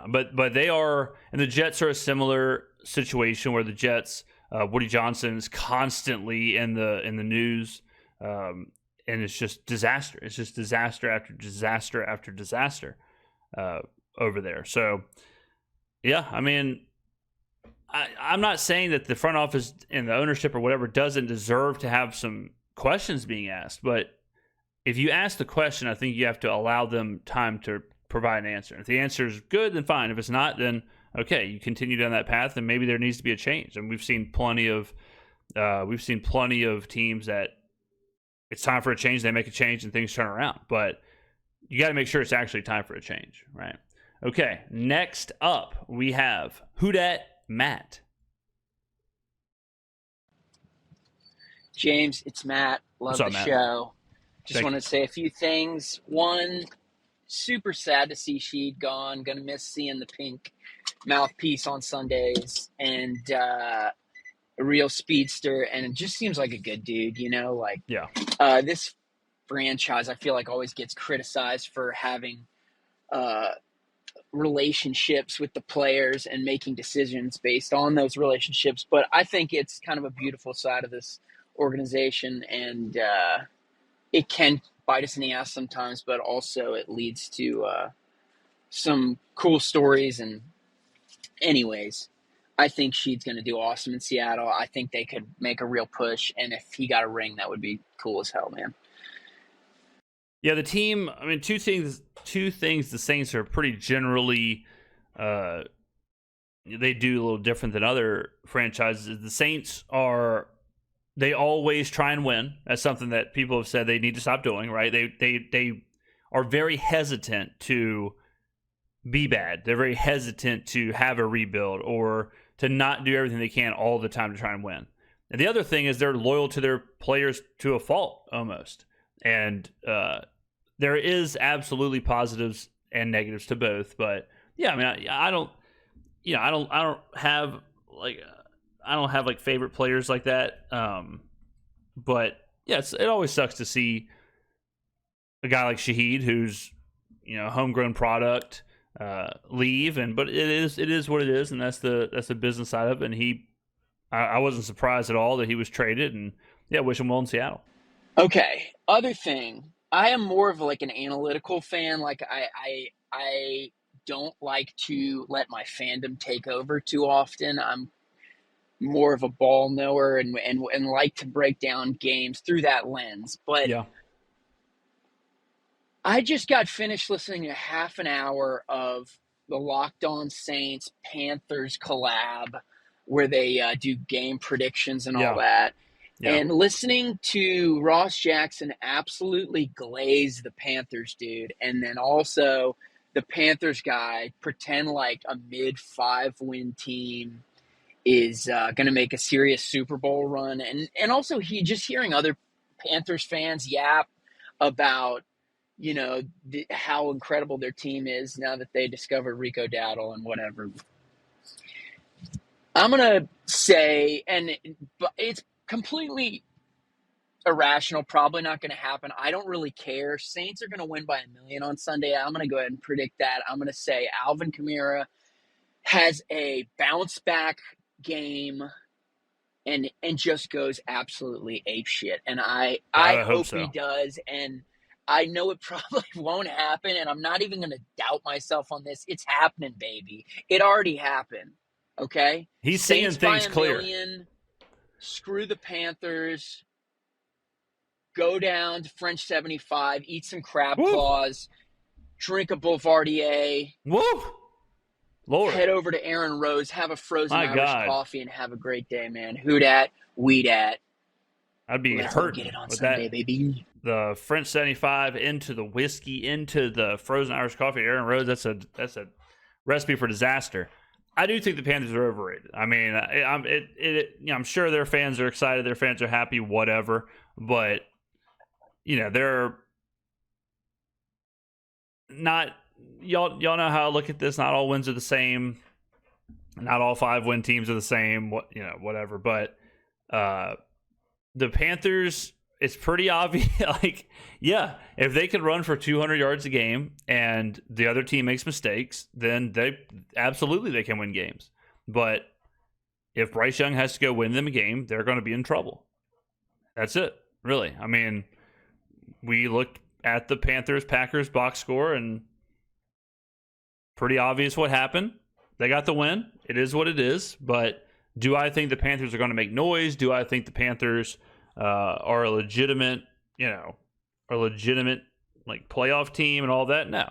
but they are, and the Jets are a similar situation where the Jets, Woody Johnson is constantly in the news, and it's just disaster. It's just disaster after disaster after disaster over there. So, yeah, I mean, I'm not saying that the front office and the ownership or whatever doesn't deserve to have some questions being asked, but if you ask the question, I think you have to allow them time to provide an answer. If the answer is good, then fine. If it's not, then okay, you continue down that path, and maybe there needs to be a change. And we've seen plenty of teams that it's time for a change. They make a change and things turn around, but you got to make sure it's actually time for a change, right? Okay, next up we have Who Dat Matt. James, it's Matt. Love What's up, the Matt? show. Just Thank want to say a few things. One, super sad to see Sheed gone. Gonna miss seeing the pink mouthpiece on Sundays, and a real speedster, and it just seems like a good dude, Yeah. This franchise, I feel like, always gets criticized for having relationships with the players and making decisions based on those relationships, but I think it's kind of a beautiful side of this organization, and it can bite us in the ass sometimes, but also it leads to some cool stories. And anyways, I think Sheed's going to do awesome in Seattle. I think they could make a real push, and if he got a ring, that would be cool as hell, man. Yeah, the team, I mean, two things the Saints are pretty generally, they do a little different than other franchises. The Saints they always try and win. That's something that people have said they need to stop doing, right? They are very hesitant to be bad. They're very hesitant to have a rebuild or to not do everything they can all the time to try and win. And the other thing is they're loyal to their players to a fault almost. And there is absolutely positives and negatives to both. But yeah, I mean, I don't have like favorite players like that. But yeah, it always sucks to see a guy like Shaheed, who's homegrown product, leave. But it is what it is, and that's the business side of it. And I wasn't surprised at all that he was traded, and yeah, wish him well in Seattle. Okay. Other thing, I am more of like an analytical fan. Like I don't like to let my fandom take over too often. I'm more of a ball knower and like to break down games through that lens. But Yeah. I just got finished listening to half an hour of the Locked On Saints Panthers collab where they do game predictions and all that. Yeah. And listening to Ross Jackson absolutely glaze the Panthers dude, and then also the Panthers guy pretend like a mid-5 win team is going to make a serious Super Bowl run. And also hearing other Panthers fans yap about how incredible their team is now that they discovered Rico Dowdle and whatever. I'm going to say, but it's completely irrational, probably not going to happen. I don't really care. Saints are going to win by 1 million on Sunday. I'm going to go ahead and predict that. I'm going to say Alvin Kamara has a bounce back game and just goes absolutely apeshit. And I hope so. he does. And I know it probably won't happen, and I'm not even going to doubt myself on this. It's happening, baby. It already happened. Okay? He's Saints seeing things by 1 clear. million, screw the Panthers, go down to French 75, eat some crab claws, drink a Boulevardier. Woo! Lord. Head over to Aaron Rose, have a frozen Irish coffee, and have a great day, man. Who dat? We dat. I'd be Let's hurting go get it on with Sunday, that. baby. The French 75 into the whiskey, into the frozen Irish coffee. Aaron Rose, that's a recipe for disaster. I do think the Panthers are overrated. I mean, I'm sure their fans are excited, their fans are happy, whatever. But they're not. Y'all know how I look at this. Not all wins are the same. Not all 5-win teams are the same. Whatever. But the Panthers, it's pretty obvious. Like, yeah, if they can run for 200 yards a game and the other team makes mistakes, then they can win games. But if Bryce Young has to go win them a game, they're going to be in trouble. That's it, really. I mean, we looked at the Panthers-Packers box score, and pretty obvious what happened. They got the win. It is what it is. But do I think the Panthers are going to make noise? Do I think the Panthers are a legitimate like playoff team and all that? No,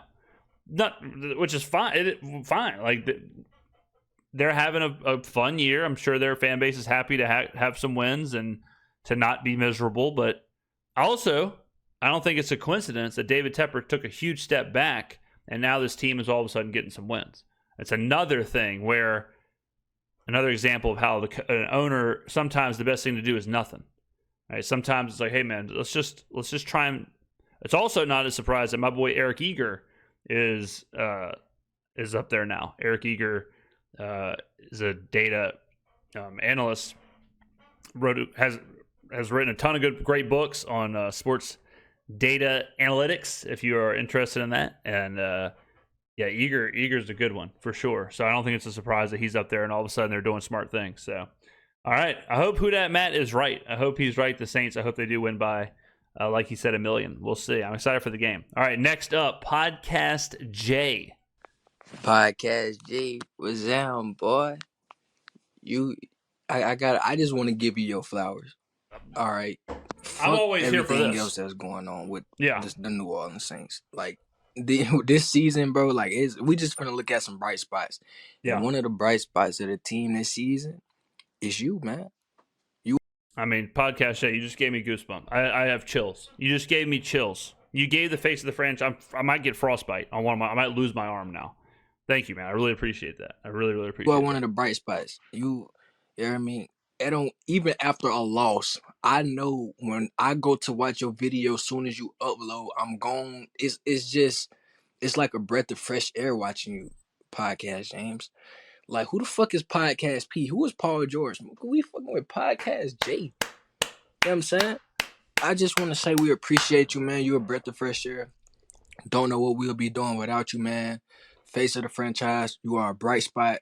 not. Which is fine. Fine. Like they're having a fun year. I'm sure their fan base is happy to have some wins and to not be miserable. But also, I don't think it's a coincidence that David Tepper took a huge step back, and now this team is all of a sudden getting some wins. It's another thing where another example of how an owner, sometimes the best thing to do is nothing. Right? Sometimes it's like, hey man, let's just try and. It's also not a surprise that my boy Eric Eager is up there now. Eric Eager is a data analyst. Has written a ton of great books on sports data analytics. If you are interested in that, and yeah, Eager's a good one for sure. So I don't think it's a surprise that he's up there and all of a sudden they're doing smart things. So, all right. I hope Who Dat Matt is right. I hope he's right. The Saints, I hope they do win by, like he said, 1 million. We'll see. I'm excited for the game. All right. Next up, Podcast J. Podcast J, what's down, boy? I just want to give you your flowers. All right. I'm always here for this. Everything else that's going on with the New Orleans Saints. Like, this season, bro, like we just gonna look at some bright spots. Yeah. And one of the bright spots of the team this season is you, man. I mean, Podcast J, you just gave me goosebumps. I have chills. You just gave me chills. You gave the face of the franchise. I might get frostbite on one of I might lose my arm now. Thank you, man. I really appreciate that. I really, really appreciate it. Well, one of the bright spots. You know what I mean? even after a loss, I know when I go to watch your video, as soon as you upload, I'm gone. It's like a breath of fresh air watching you podcast, James. Like, who the fuck is Podcast P? Who is Paul George? We fucking with Podcast J. You know what I'm saying? I just want to say we appreciate you, man. You're a breath of fresh air. Don't know what we'll be doing without you, man. Face of the franchise. You are a bright spot,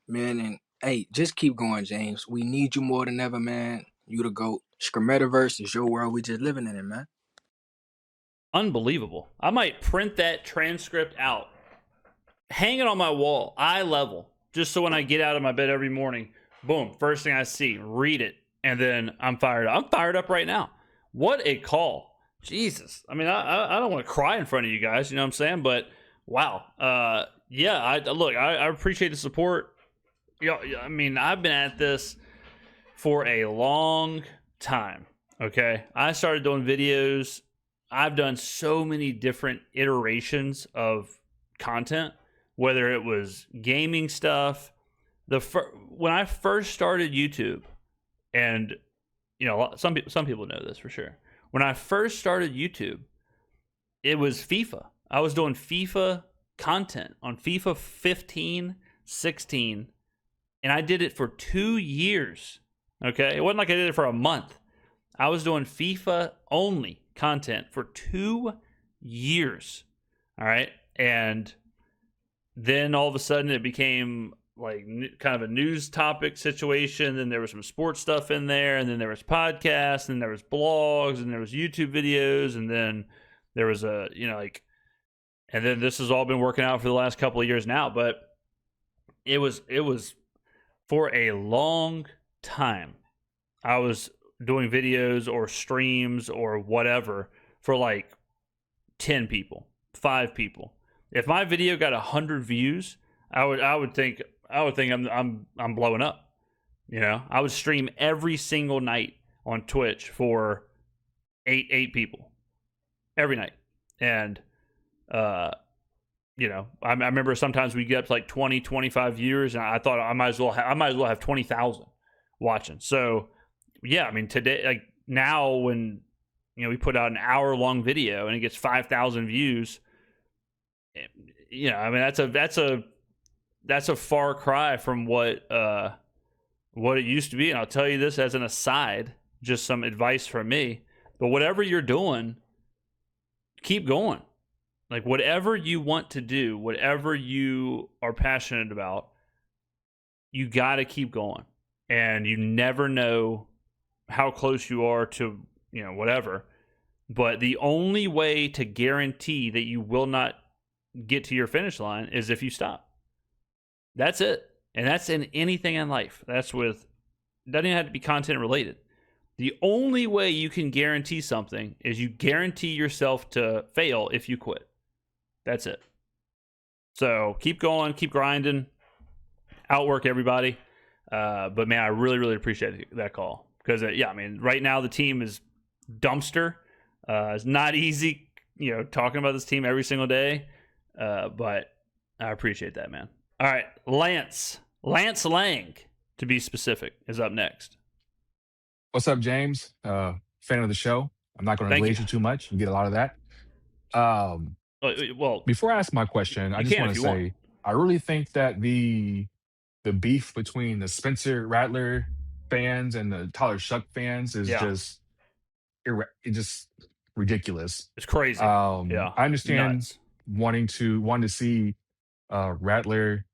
man. And hey, just keep going, James. We need you more than ever, man. You the GOAT. Skrmetta is your world. We just living in it, man. Unbelievable. I might print that transcript out, hang it on my wall, eye level, just so when I get out of my bed every morning, boom, first thing I see, read it, and then I'm fired up. I'm fired up right now. What a call. Jesus. I mean, I don't want to cry in front of you guys, you know what I'm saying? But wow. Yeah, I appreciate the support. I mean, I've been at this for a long time, okay? I started doing videos. I've done so many different iterations of content, whether it was gaming stuff. When I first started YouTube, and you know, some people know this for sure. When I first started YouTube, it was FIFA. I was doing FIFA content on FIFA 15, 16, and I did it for 2 years. Okay, it wasn't like I did it for a month. I was doing FIFA only content for 2 years. All right, and then all of a sudden it became like kind of a news topic situation. Then there was some sports stuff in there, and then there was podcasts, and there was blogs, and there was YouTube videos, and then there was and then this has all been working out for the last couple of years now. But it was for a long time. I was doing videos or streams or whatever for like 10 people, 5 people. If my video got 100 views, I would think I'm blowing up. You know, I would stream every single night on Twitch for eight people every night, and you know, I remember sometimes we get up to like 20, 25 viewers, and I thought I might as well have 20,000 watching. So yeah, I mean, today, like now, when you know we put out an hour-long video and it gets 5,000 views, you know, I mean that's a far cry from what it used to be. And I'll tell you this as an aside, just some advice from me. But whatever you're doing, keep going. Like whatever you want to do, whatever you are passionate about, you got to keep going. And you never know how close you are to, you know, whatever. But the only way to guarantee that you will not get to your finish line is if you stop. That's it. And that's in anything in life. Doesn't even have to be content related. The only way you can guarantee something is you guarantee yourself to fail if you quit. That's it. So keep going, keep grinding, outwork everybody. But man, I really, really appreciate that call. Because, yeah, I mean, right now the team is dumpster. It's not easy, you know, talking about this team every single day. But I appreciate that, man. All right, Lance Lang, to be specific, is up next. What's up, James? Fan of the show. I'm not going to blaze you too much. You get a lot of that. Well, before I ask my question, I just want to say I really think that the beef between the Spencer Rattler fans and the Tyler Shuck fans is just ridiculous. It's crazy. I understand wanting to see Rattler,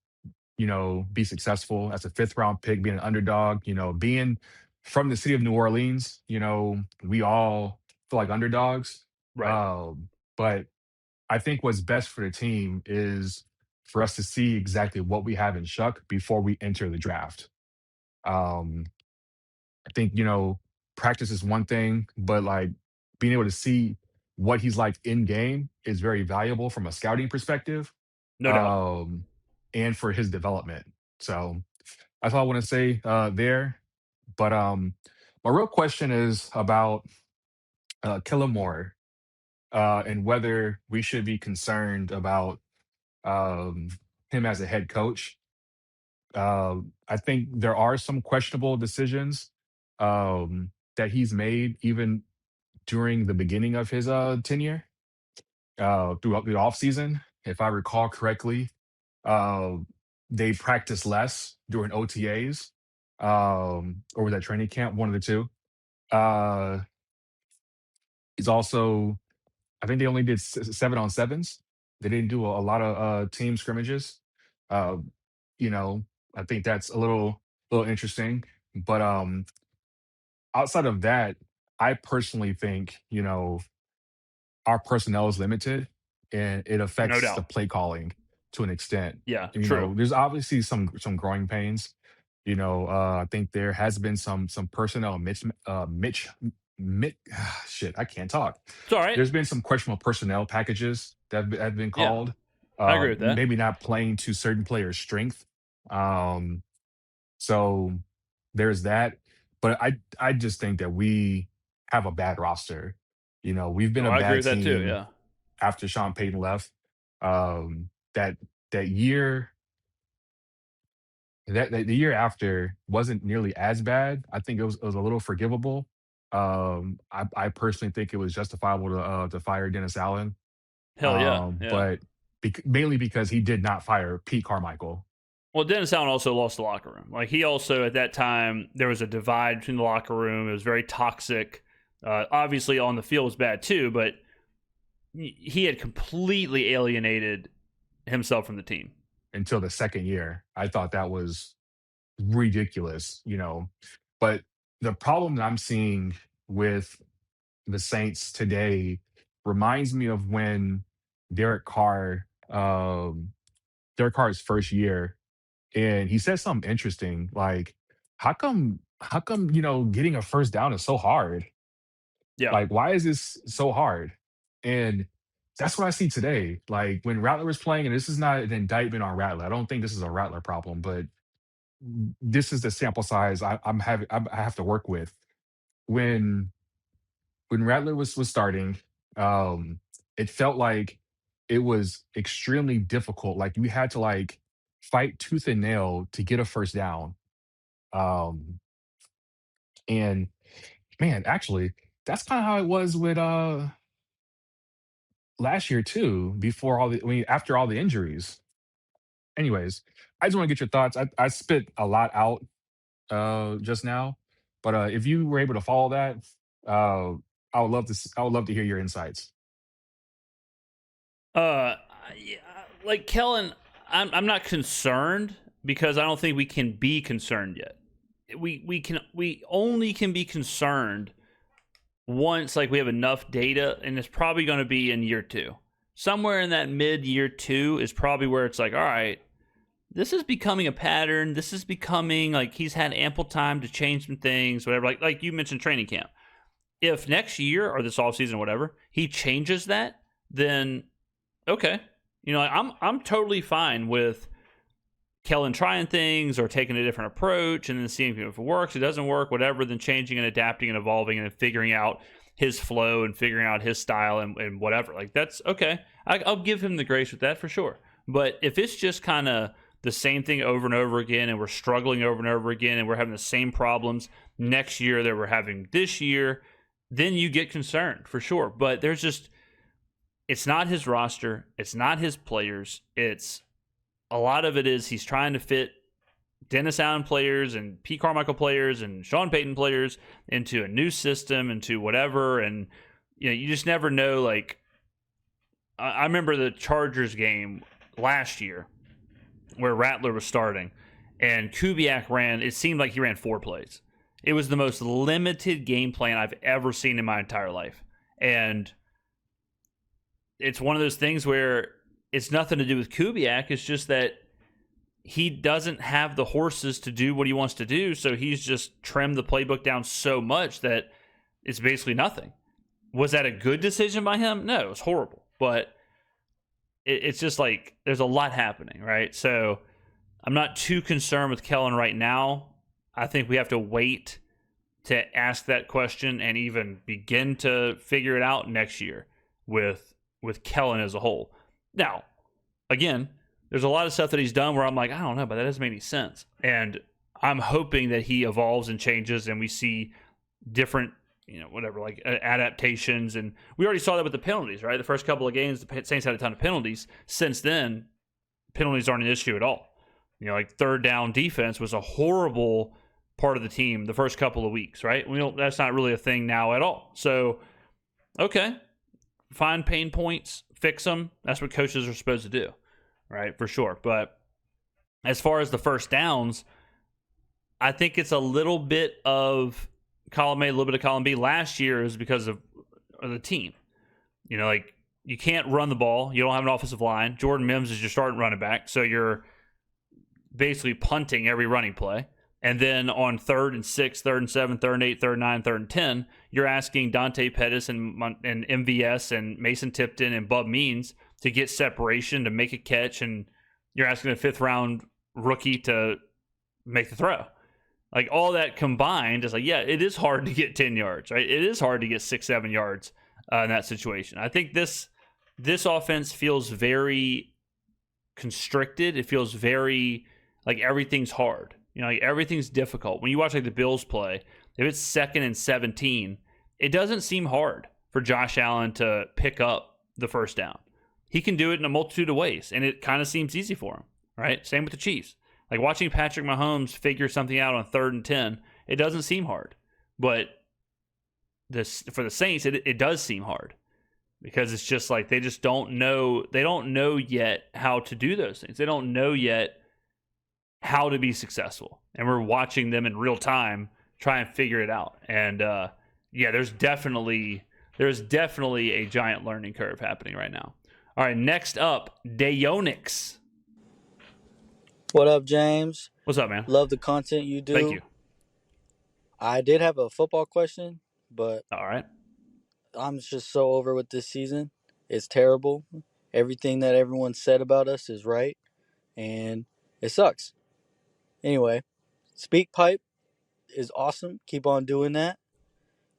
you know, be successful as a 5th round pick, being an underdog, you know, being from the city of New Orleans, you know, we all feel like underdogs. Right. But I think what's best for the team is for us to see exactly what we have in Shuck before we enter the draft. I think, you know, practice is one thing, but like being able to see what he's like in game is very valuable from a scouting perspective. No doubt. And for his development. So that's all I want to say there. But my real question is about Kellen Moore and whether we should be concerned about him as a head coach. I think there are some questionable decisions that he's made even during the beginning of his tenure throughout the offseason. If I recall correctly, uh, they practiced less during OTAs or was that training camp, one of the two. Uh, he's also, I think they only did 7-on-7s. They didn't do a lot of team scrimmages. Uh, you know, I think that's a little interesting. But outside of that, I personally think our personnel is limited, and it No affects the doubt. play calling to an extent. Yeah, true. There's obviously some growing pains. I think there has been some personnel shit. I can't talk. It's all right. There's been some questionable personnel packages that have been Yeah, called. I agree with that. Maybe not playing to certain players' strength. Um, so there's that. But I just think that we have a bad roster. We've been No, a I agree bad with that too. team Yeah. after Sean Payton left. That that year that the year after wasn't nearly as bad. I think it was a little forgivable. I personally think it was justifiable to fire Dennis Allen, Hell yeah. Yeah. but mainly because he did not fire Pete Carmichael. Well, Dennis Allen also lost the locker room. Like he also at that time there was a divide between the locker room. It was very toxic. Obviously on the field was bad too, but he had completely alienated himself from the team Until the second year. I thought that was ridiculous. But the problem that I'm seeing with the Saints today reminds me of when Derek Carr, Derek Carr's first year, and he said something interesting, like, how come getting a first down is so hard? Yeah. Like, why is this so hard? And that's what I see today. Like when Rattler was playing, and this is not an indictment on Rattler. I don't think this is a Rattler problem, but this is the sample size I have to work with. When Rattler was starting, it felt like it was extremely difficult. Like you had to like fight tooth and nail to get a first down. Um, and man, actually, that's kind of how it was with last year too. After all the injuries. Anyways, I just want to get your thoughts. I spit a lot out just now, but if you were able to follow that, uh, I would love to hear your insights. Yeah, like Kellen, I'm not concerned because I don't think we can be concerned yet. We only can be concerned once like we have enough data, and it's probably going to be in year 2. Somewhere in that mid year 2 is probably where it's like, all right, this is becoming a pattern. This is becoming like he's had ample time to change some things, whatever. Like you mentioned training camp. If next year or this offseason or whatever, he changes that, then okay. I'm totally fine with Kellen trying things or taking a different approach and then seeing if it works, it doesn't work, whatever, then changing and adapting and evolving and figuring out his flow and figuring out his style and whatever. Like, that's okay. I'll give him the grace with that for sure. But if it's just kind of the same thing over and over again and we're struggling over and over again and we're having the same problems next year that we're having this year, then you get concerned for sure. But it's not his roster. It's not his players. It's a lot of it is he's trying to fit Dennis Allen players and Pete Carmichael players and Sean Payton players into a new system, into whatever. And, you just never know. Like, I remember the Chargers game last year where Rattler was starting and Kubiak it seemed like he ran 4 plays. It was the most limited game plan I've ever seen in my entire life. And it's one of those things where it's nothing to do with Kubiak. It's just that he doesn't have the horses to do what he wants to do. So he's just trimmed the playbook down so much that it's basically nothing. Was that a good decision by him? No, it was horrible. But it's just like there's a lot happening, right? So I'm not too concerned with Kellen right now. I think we have to wait to ask that question and even begin to figure it out next year with Kellen as a whole. Now, again, There's a lot of stuff that he's done where I'm like, I don't know, but that doesn't make any sense. And I'm hoping that he evolves and changes and we see different, whatever, like adaptations. And we already saw that with the penalties, right? The first couple of games, the Saints had a ton of penalties. Since then, penalties aren't an issue at all. Like third down defense was a horrible part of the team the first couple of weeks, right? That's not really a thing now at all. So, okay, find pain points, fix them. That's what coaches are supposed to do, right? For sure. But as far as the first downs, I think it's a little bit of column A, a little bit of column B. Last year is because of the team. Like you can't run the ball. You don't have an offensive line. Jordan Mims is your starting running back. So you're basically punting every running play. And then on 3rd and 6, 3rd and 7, 3rd and 8, 3rd and 9, 3rd and 10, you're asking Dante Pettis and MVS and Mason Tipton and Bub Means to get separation, to make a catch, and you're asking a 5th-round rookie to make the throw. Like all that combined is like, yeah, it is hard to get 10 yards, right? It is hard to get 6, 7 yards in that situation. I think this offense feels very constricted. It feels very like everything's hard. Like everything's difficult. When you watch like the Bills play, if it's 2nd and 17, it doesn't seem hard for Josh Allen to pick up the first down. He can do it in a multitude of ways, and it kind of seems easy for him, right? Same with the Chiefs. Like watching Patrick Mahomes figure something out on 3rd and 10, it doesn't seem hard. But for the Saints, it does seem hard because it's just like they just don't know. They don't know yet how to do those things. They don't know yet how to be successful. And we're watching them in real time try and figure it out. And yeah, there's definitely a giant learning curve happening right now. All right, next up, Dayonix. What up, James? What's up, man? Love the content you do. Thank you. I did have a football question, but all right, I'm just so over with this season. It's terrible. Everything that everyone said about us is right, and it sucks. Anyway, Speak Pipe is awesome. Keep on doing that.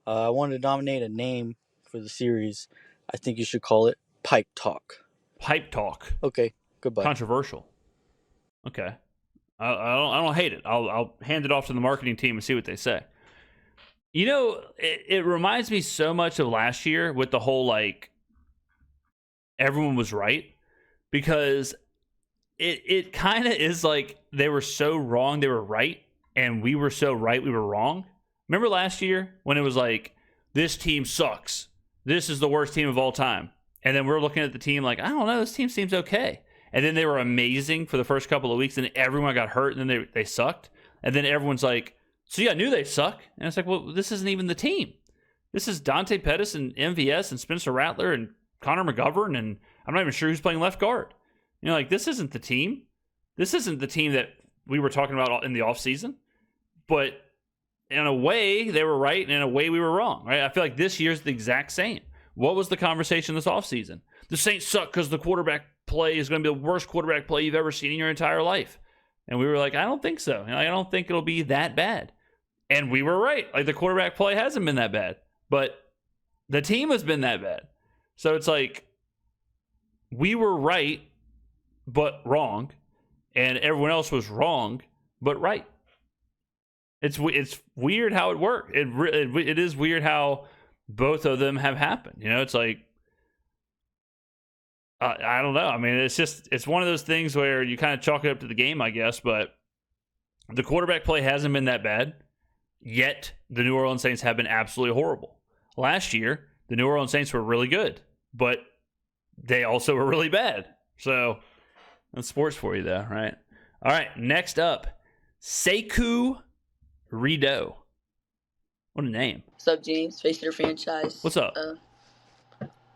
I wanted to nominate a name for the series. I think you should call it Pipe Talk. Pipe Talk. Okay, goodbye. Controversial. Okay. I don't hate it. I'll hand it off to the marketing team and see what they say. It reminds me so much of last year with the whole, like, everyone was right, because it kind of is like they were so wrong they were right, and we were so right we were wrong. Remember last year when it was like, this team sucks, this is the worst team of all time, and then we're looking at the team like, I don't know, this team seems okay, and then they were amazing for the first couple of weeks, and everyone got hurt, and then they sucked, and then everyone's like, so yeah, I knew they suck, and it's like, well, this isn't even the team. This is Dante Pettis and MVS and Spencer Rattler and Connor McGovern, and I'm not even sure who's playing left guard. Like, this isn't the team. This isn't the team that we were talking about in the offseason. But in a way, they were right, and in a way, we were wrong, right? I feel like this year's the exact same. What was the conversation this offseason? The Saints suck because the quarterback play is going to be the worst quarterback play you've ever seen in your entire life. And we were like, I don't think so. I don't think it'll be that bad. And we were right. Like, the quarterback play hasn't been that bad. But the team has been that bad. So it's like, we were right, but wrong, and everyone else was wrong, but right. It's weird how it worked. It is weird how both of them have happened. It's like, I don't know. I mean, it's one of those things where you kind of chalk it up to the game, I guess, but the quarterback play hasn't been that bad, yet the New Orleans Saints have been absolutely horrible. Last year, the New Orleans Saints were really good, but they also were really bad. So that's sports for you, though, right? All right, next up, Sekou Rideau. What a name. What's up, James? Face of the franchise. What's up?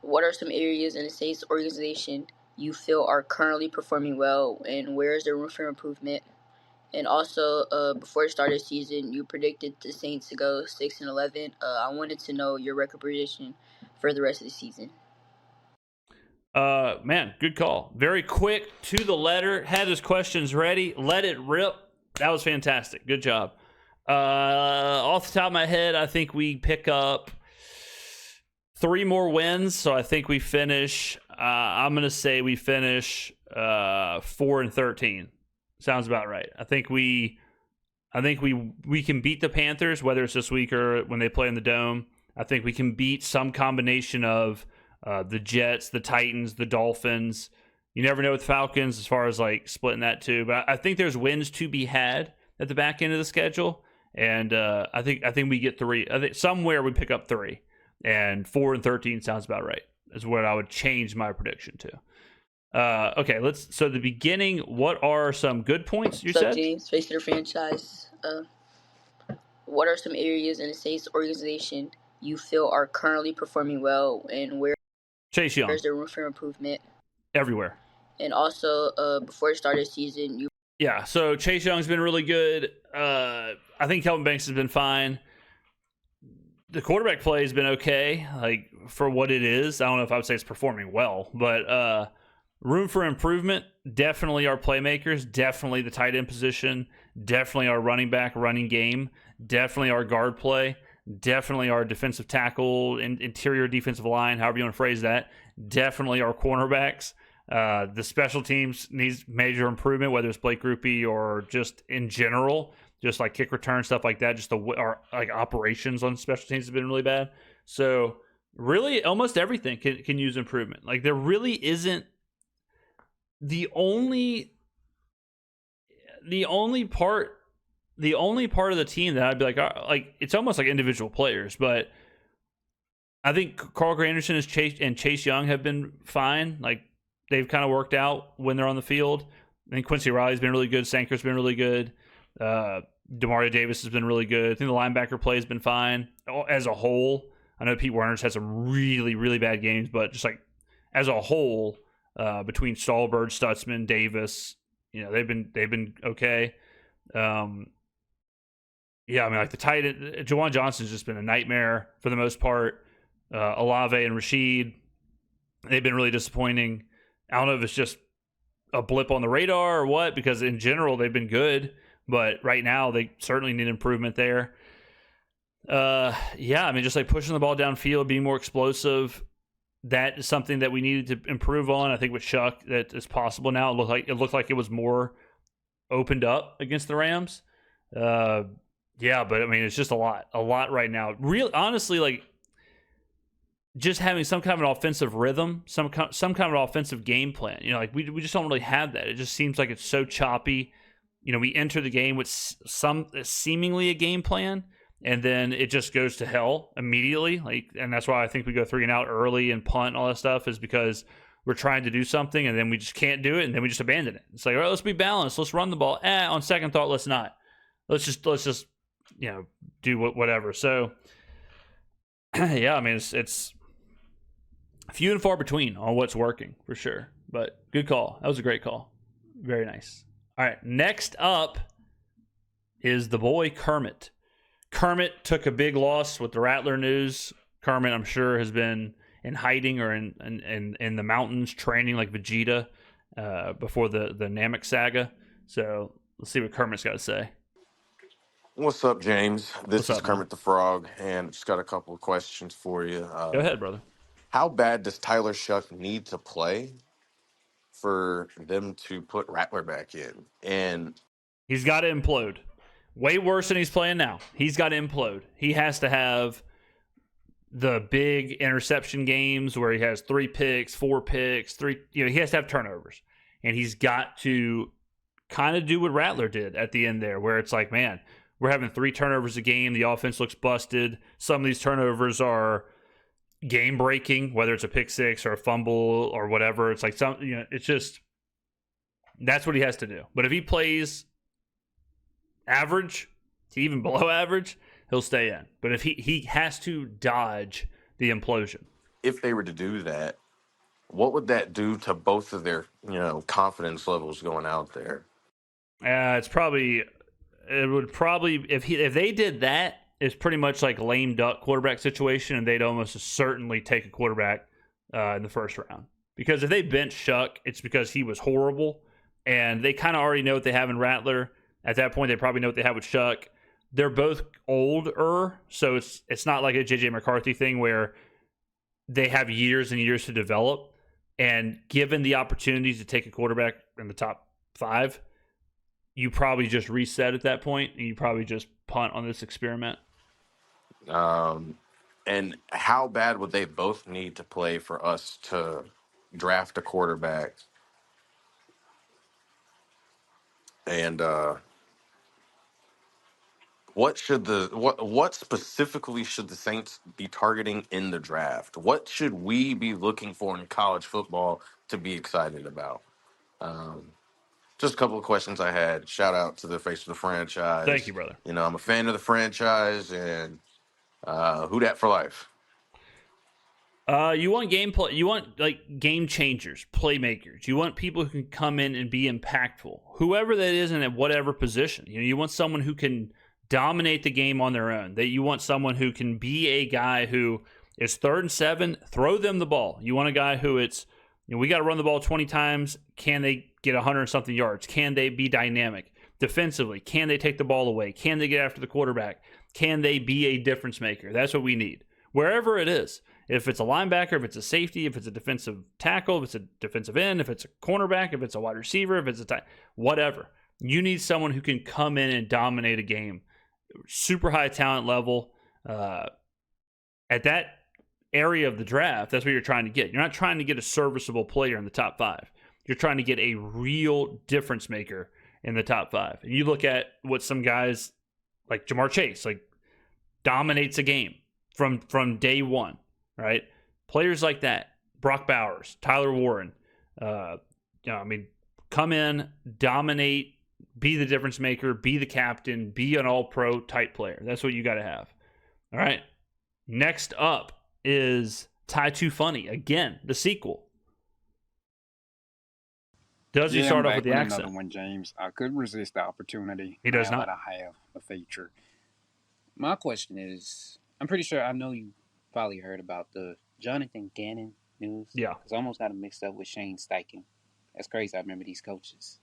What are some areas in the Saints organization you feel are currently performing well, and where is there room for improvement? And also, before the start of the season, you predicted the Saints to go 6-11. I wanted to know your record prediction for the rest of the season. Man, good call. Very quick, to the letter. Had his questions ready. Let it rip. That was fantastic. Good job. Off the top of my head, I think we pick up 3 more wins. So I think we finish I'm gonna say we finish 4-13. Sounds about right. I think we can beat the Panthers, whether it's this week or when they play in the Dome. I think we can beat some combination of the Jets, the Titans, the Dolphins. You never know with Falcons as far as like splitting that too. But I think there's wins to be had at the back end of the schedule, and I think we get 3. I think somewhere we pick up 3, and 4-13 sounds about right. Is what I would change my prediction to. Okay, so the beginning, what are some good points you said? James, face their franchise. What are some areas in the Saints organization you feel are currently performing well, and Chase Young, where's there room for improvement? Everywhere. And also, before the start of the season, so Chase Young's been really good. I think Kelvin Banks has been fine. The quarterback play has been okay, like for what it is. I don't know if I would say it's performing well, but room for improvement. Definitely our playmakers. Definitely the tight end position. Definitely our running back, running game. Definitely our guard play. Definitely our defensive tackle, interior defensive line, however you want to phrase that. Definitely our cornerbacks. The special teams needs major improvement, whether it's Blake Grupe or just in general, just like kick return, stuff like that. Just our like operations on special teams have been really bad. So really almost everything can use improvement. Like there really isn't the only part of the team that I'd be like it's almost like individual players, but I think Carl Granderson and Chase Young have been fine. Like they've kind of worked out when they're on the field. I think Quincy Riley's been really good. Sanker's been really good. Demario Davis has been really good. I think the linebacker play has been fine as a whole. I know Pete Werner's had some really, really bad games, but just like as a whole, between Stallbird, Stutzman, Davis, they've been okay. Yeah, I mean, like the tight end, Jawan Johnson's just been a nightmare for the most part. Olave and Rashid, they've been really disappointing. I don't know if it's just a blip on the radar or what, because in general they've been good, but right now they certainly need improvement there. Yeah, I mean, just like pushing the ball downfield, being more explosive. That is something that we needed to improve on. I think with Shuck, that is possible now. It looked like it was more opened up against the Rams. Yeah, but I mean, it's just a lot right now. Honestly, like just having some kind of an offensive rhythm, some kind of an offensive game plan. Like we just don't really have that. It just seems like it's so choppy. We enter the game with some seemingly a game plan, and then it just goes to hell immediately. And that's why I think we go 3 and out early and punt and all that stuff, is because we're trying to do something and then we just can't do it, and then we just abandon it. It's like, all right, let's be balanced. Let's run the ball. On second thought, let's not. Let's just do whatever. So yeah, I mean, it's few and far between on what's working for sure. But good call. That was a great call. Very nice. All right, next up is the boy Kermit. Kermit took a big loss with the Rattler news. Kermit, I'm sure, has been in hiding or in the mountains training like Vegeta before the Namek saga. So let's see what Kermit's got to say. What's up, James? This is Kermit man? the Frog, and just got a couple of questions for you. Go ahead, brother. How bad does Tyler Shuck need to play for them to put Rattler back in? And he's got to implode. Way worse than he's playing now. He's got to implode. He has to have the big interception games where he has 3 picks, 4 picks, he has to have turnovers. And he's got to kind of do what Rattler did at the end there, where it's like, man, we're having 3 turnovers a game. The offense looks busted. Some of these turnovers are game breaking, whether it's a pick 6 or a fumble or whatever. It's like it's just, that's what he has to do. But if he plays average to even below average, he'll stay in. But if he has to dodge the implosion. If they were to do that, what would that do to both of their confidence levels going out there? It would probably, if they did that, it's pretty much like lame duck quarterback situation, and they'd almost certainly take a quarterback in the first round. Because if they bench Shuck, it's because he was horrible, and they kind of already know what they have in Rattler. At that point, they probably know what they have with Shuck. They're both older, so it's not like a J.J. McCarthy thing where they have years and years to develop. And given the opportunities to take a quarterback in the top 5, you probably just reset at that point, and you probably just punt on this experiment. And how bad would they both need to play for us to draft a quarterback? And what specifically should the Saints be targeting in the draft? What should we be looking for in college football to be excited about? Just a couple of questions I had. Shout out to the face of the franchise. Thank you, brother. You know, I'm a fan of the franchise, and who dat for life? You want gameplay. You want like game changers, playmakers. You want people who can come in and be impactful. Whoever that is, and at whatever position. You know, you want someone who can dominate the game on their own. That you want someone who can be a guy who is 3rd and 7, throw them the ball. You want a guy who it's, you know, we got to run the ball 20 times. Can they get 100 something yards? Can they be dynamic defensively? Can they take the ball away? Can they get after the quarterback? Can they be a difference maker? That's what we need. Wherever it is. If it's a linebacker, if it's a safety, if it's a defensive tackle, if it's a defensive end, if it's a cornerback, if it's a wide receiver, if it's a whatever. You need someone who can come in and dominate a game. Super high talent level. At that area of the draft, that's what you're trying to get. You're not trying to get a serviceable player in the top 5. You're trying to get a real difference maker in the top 5. And you look at what some guys like Jamar Chase, like dominates a game from day one. Right, players like that, Brock Bowers, Tyler Warren, come in, dominate, be the difference maker, be the captain, be an all-pro type player. That's what you got to have. All right, next up is Ty Too Funny. Again, the sequel. Does he start off with the accent? Another one, James. I couldn't resist the opportunity. He does not. I have a feature. My question is, I'm pretty sure I know you probably heard about the Jonathan Gannon news. Yeah. Because I almost got it mixed up with Shane Steichen. That's crazy. I remember these coaches.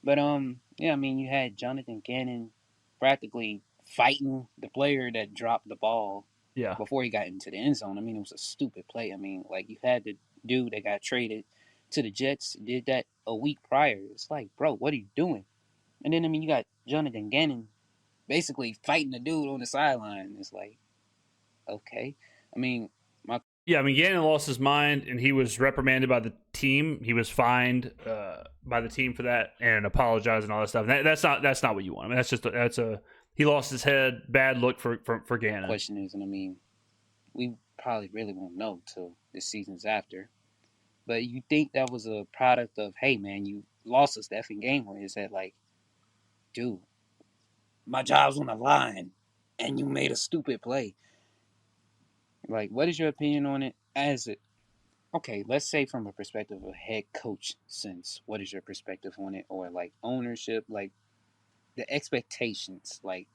But, you had Jonathan Gannon practically fighting the player that dropped the ball before he got into the end zone. I mean, it was a stupid play. I mean, like, you had the dude that got traded to the Jets, did that a week prior. It's like, bro, what are you doing? And then, you got Jonathan Gannon basically fighting the dude on the sideline. It's like, okay. Gannon lost his mind, and he was reprimanded by the team. He was fined by the team for that and apologized and all that stuff. That's not what you want. I mean, he lost his head. Bad look for Gannon. The question is, we probably really won't know till this season's after. But you think that was a product of, hey man, you lost us the effing game, or is that like, dude, my job's on the line, and you made a stupid play? Like, what is your opinion on it? Okay, let's say from a perspective of a head coach sense, what is your perspective on it? Or like ownership, like the expectations, like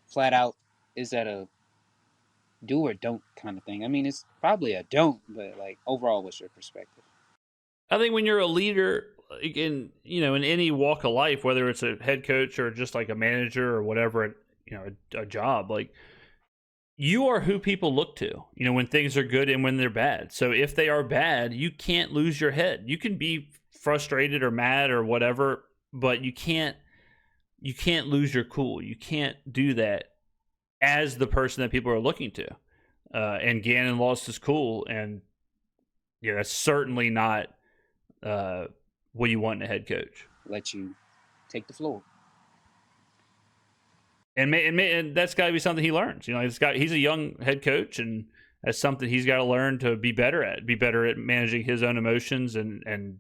flat out, is that a do or don't kind of thing? I mean, it's probably a don't, but like overall, what's your perspective? I think when you're a leader in any walk of life, whether it's a head coach or just like a manager or whatever, a job, like, you are who people look to, when things are good and when they're bad. So if they are bad, you can't lose your head. You can be frustrated or mad or whatever, but you can't lose your cool. You can't do that as the person that people are looking to. And Gannon lost his cool, and that's certainly not what you want in a head coach. Let you take the floor. And that's got to be something he learns. He's a young head coach, and that's something he's got to learn to be better at. Be better at managing his own emotions and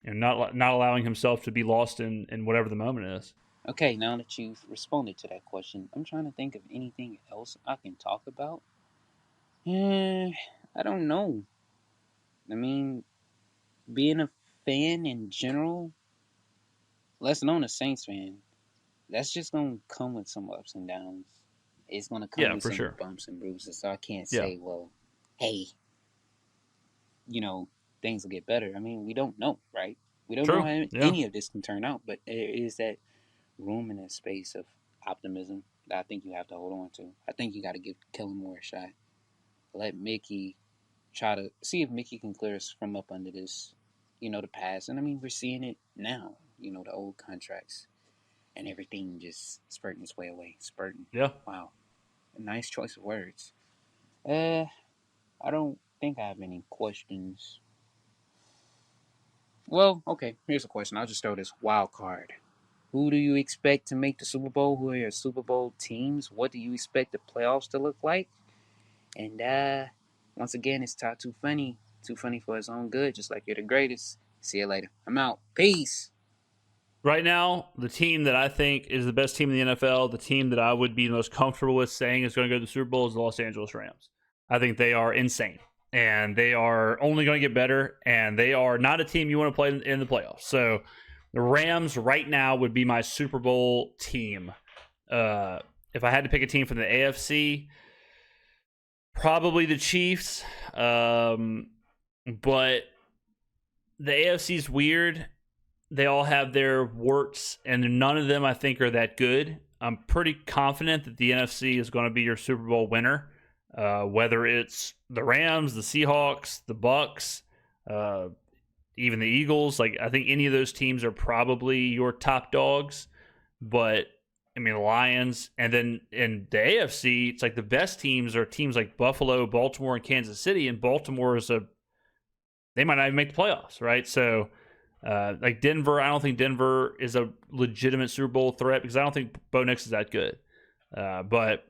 not allowing himself to be lost in whatever the moment is. Okay, now that you've responded to that question, I'm trying to think of anything else I can talk about. I don't know. I mean, being a fan in general, less known a Saints fan, that's just going to come with some ups and downs. It's going to come with some bumps and bruises. So I can't say, well, hey, things will get better. I mean, we don't know, right? We don't know how any of this can turn out. But there is that room and that space of optimism that I think you have to hold on to. I think you got to give Kellen Moore a shot. Let Mickey try to see if Mickey can clear us from up under this, the past. And I mean, we're seeing it now, the old contracts and everything just spurting its way away. Spurting. Yeah. Wow. A nice choice of words. I don't think I have any questions. Well, okay, here's a question. I'll just throw this wild card. Who do you expect to make the Super Bowl? Who are your Super Bowl teams? What do you expect the playoffs to look like? And once again, it's Todd Too Funny. Too funny for his own good, just like you're the greatest. See you later. I'm out. Peace. Right now, the team that I think is the best team in the NFL, the team that I would be most comfortable with saying is going to go to the Super Bowl is the Los Angeles Rams. I think they are insane, and they are only going to get better, and they are not a team you want to play in the playoffs. So the Rams right now would be my Super Bowl team. If I had to pick a team from the AFC, probably the Chiefs, but the AFC is weird. They all have their warts, and none of them, I think, are that good. I'm pretty confident that the NFC is going to be your Super Bowl winner, whether it's the Rams, the Seahawks, the Bucks, even the Eagles. Like, I think any of those teams are probably your top dogs. But, I mean, the Lions. And then in the AFC, it's like the best teams are teams like Buffalo, Baltimore, and Kansas City. And Baltimore they might not even make the playoffs, right? So, like Denver, I don't think Denver is a legitimate Super Bowl threat because I don't think Bo Nix is that good. But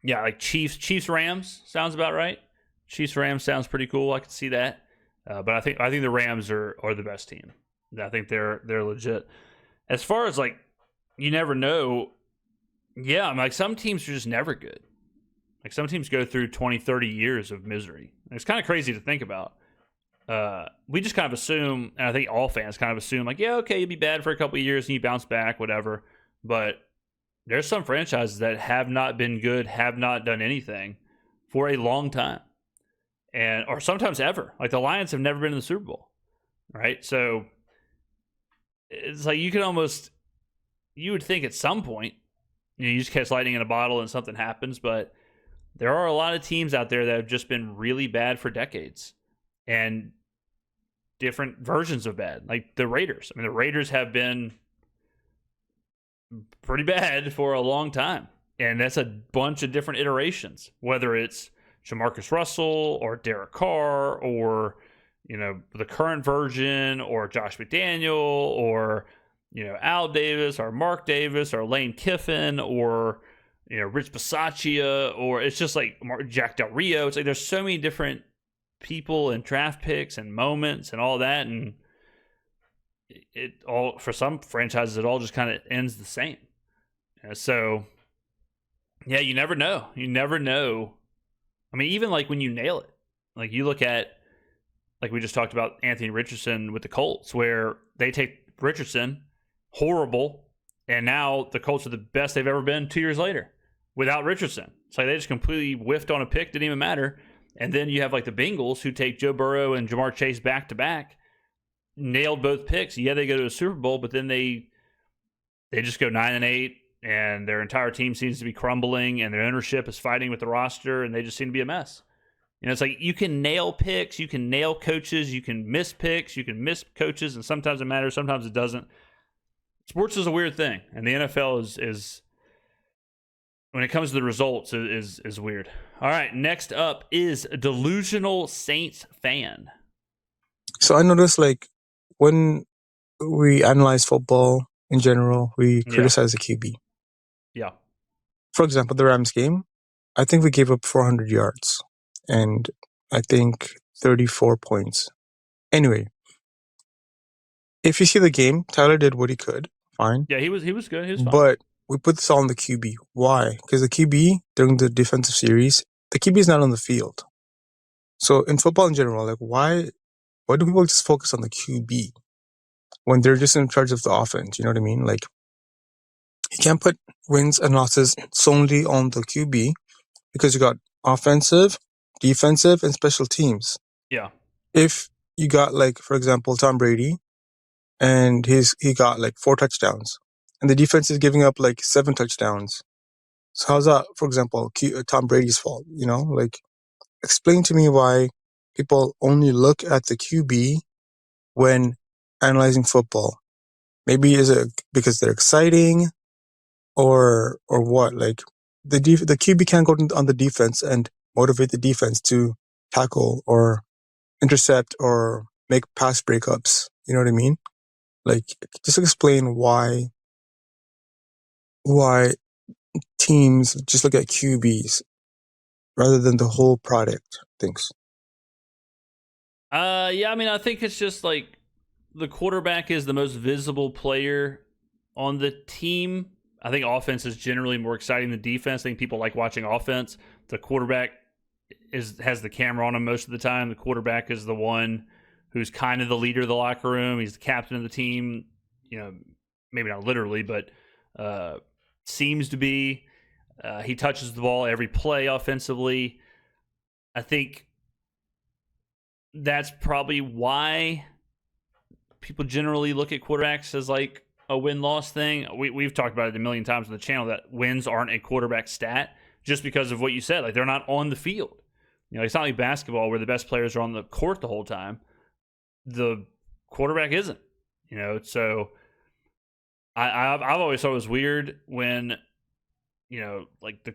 yeah, like Chiefs Rams sounds about right. Chiefs Rams sounds pretty cool. I can see that. But I think the Rams are the best team. I think they're legit. As far as like, you never know. Yeah, I'm like, some teams are just never good. Like, some teams go through 20, 30 years of misery. And it's kind of crazy to think about. We just kind of assume, and I think all fans kind of assume, like, yeah, okay, you'll be bad for a couple of years and you bounce back, whatever. But there's some franchises that have not been good, have not done anything for a long time, or sometimes ever. Like the Lions have never been in the Super Bowl, right? So it's like you would think at some point, you just catch lightning in a bottle and something happens. But there are a lot of teams out there that have just been really bad for decades. And different versions of bad, like the Raiders. I mean, the Raiders have been pretty bad for a long time, and that's a bunch of different iterations, whether it's Jamarcus Russell or Derek Carr or, the current version, or Josh McDaniel, or, Al Davis or Mark Davis or Lane Kiffin or, Rich Bisaccia, or it's just like Jack Del Rio. It's like there's so many different people and draft picks and moments and all that, and it all, for some franchises, it all just kind of ends the same. So yeah, you never know. I mean, even like when you nail it, like you look at, like we just talked about Anthony Richardson with the Colts, where they take Richardson, horrible, and now the Colts are the best they've ever been 2 years later without Richardson. It's like they just completely whiffed on a pick, didn't even matter. And then you have like the Bengals, who take Joe Burrow and Jamar Chase back to back, nailed both picks. Yeah, they go to a Super Bowl, but then they just go 9-8, and their entire team seems to be crumbling, and their ownership is fighting with the roster, and they just seem to be a mess. It's like you can nail picks, you can nail coaches, you can miss picks, you can miss coaches, and sometimes it matters, sometimes it doesn't. Sports is a weird thing, and the NFL is when it comes to the results, is weird. All right, next up is Delusional Saints Fan. So I noticed, like, when we analyze football in general, we criticize the QB. Yeah. For example, the Rams game, I think we gave up 400 yards and I think 34 points. Anyway, if you see the game, Tyler did what he could. Fine. Yeah, he was good. He was fine. But we put this all on the QB. Why? Because the QB, during the defensive series, the QB is not on the field. So in football in general, like, why do people just focus on the QB when they're just in charge of the offense? You know what I mean? Like, you can't put wins and losses solely on the QB because you got offensive, defensive, and special teams. Yeah. If you got, like, for example, Tom Brady, and he got like 4 touchdowns, and the defense is giving up like 7 touchdowns. So how's that, for example, Tom Brady's fault? Like, explain to me why people only look at the QB when analyzing football. Maybe is it because they're exciting or what? Like the QB can't go on the defense and motivate the defense to tackle or intercept or make pass breakups. You know what I mean? Like, just explain why teams just look at QBs rather than the whole product. Thanks. Yeah, I mean, I think it's just like the quarterback is the most visible player on the team. I think offense is generally more exciting than defense. I think people like watching offense. The quarterback has the camera on him most of the time. The quarterback is the one who's kind of the leader of the locker room. He's the captain of the team. You know, maybe not literally, but seems to be. He touches the ball every play offensively. I think that's probably why people generally look at quarterbacks as like a win-loss thing. We've talked about it a million times on the channel that wins aren't a quarterback stat just because of what you said. Like, they're not on the field. You know, it's not like basketball where the best players are on the court the whole time. The quarterback isn't. You know, so I've always thought it was weird when, you know, like the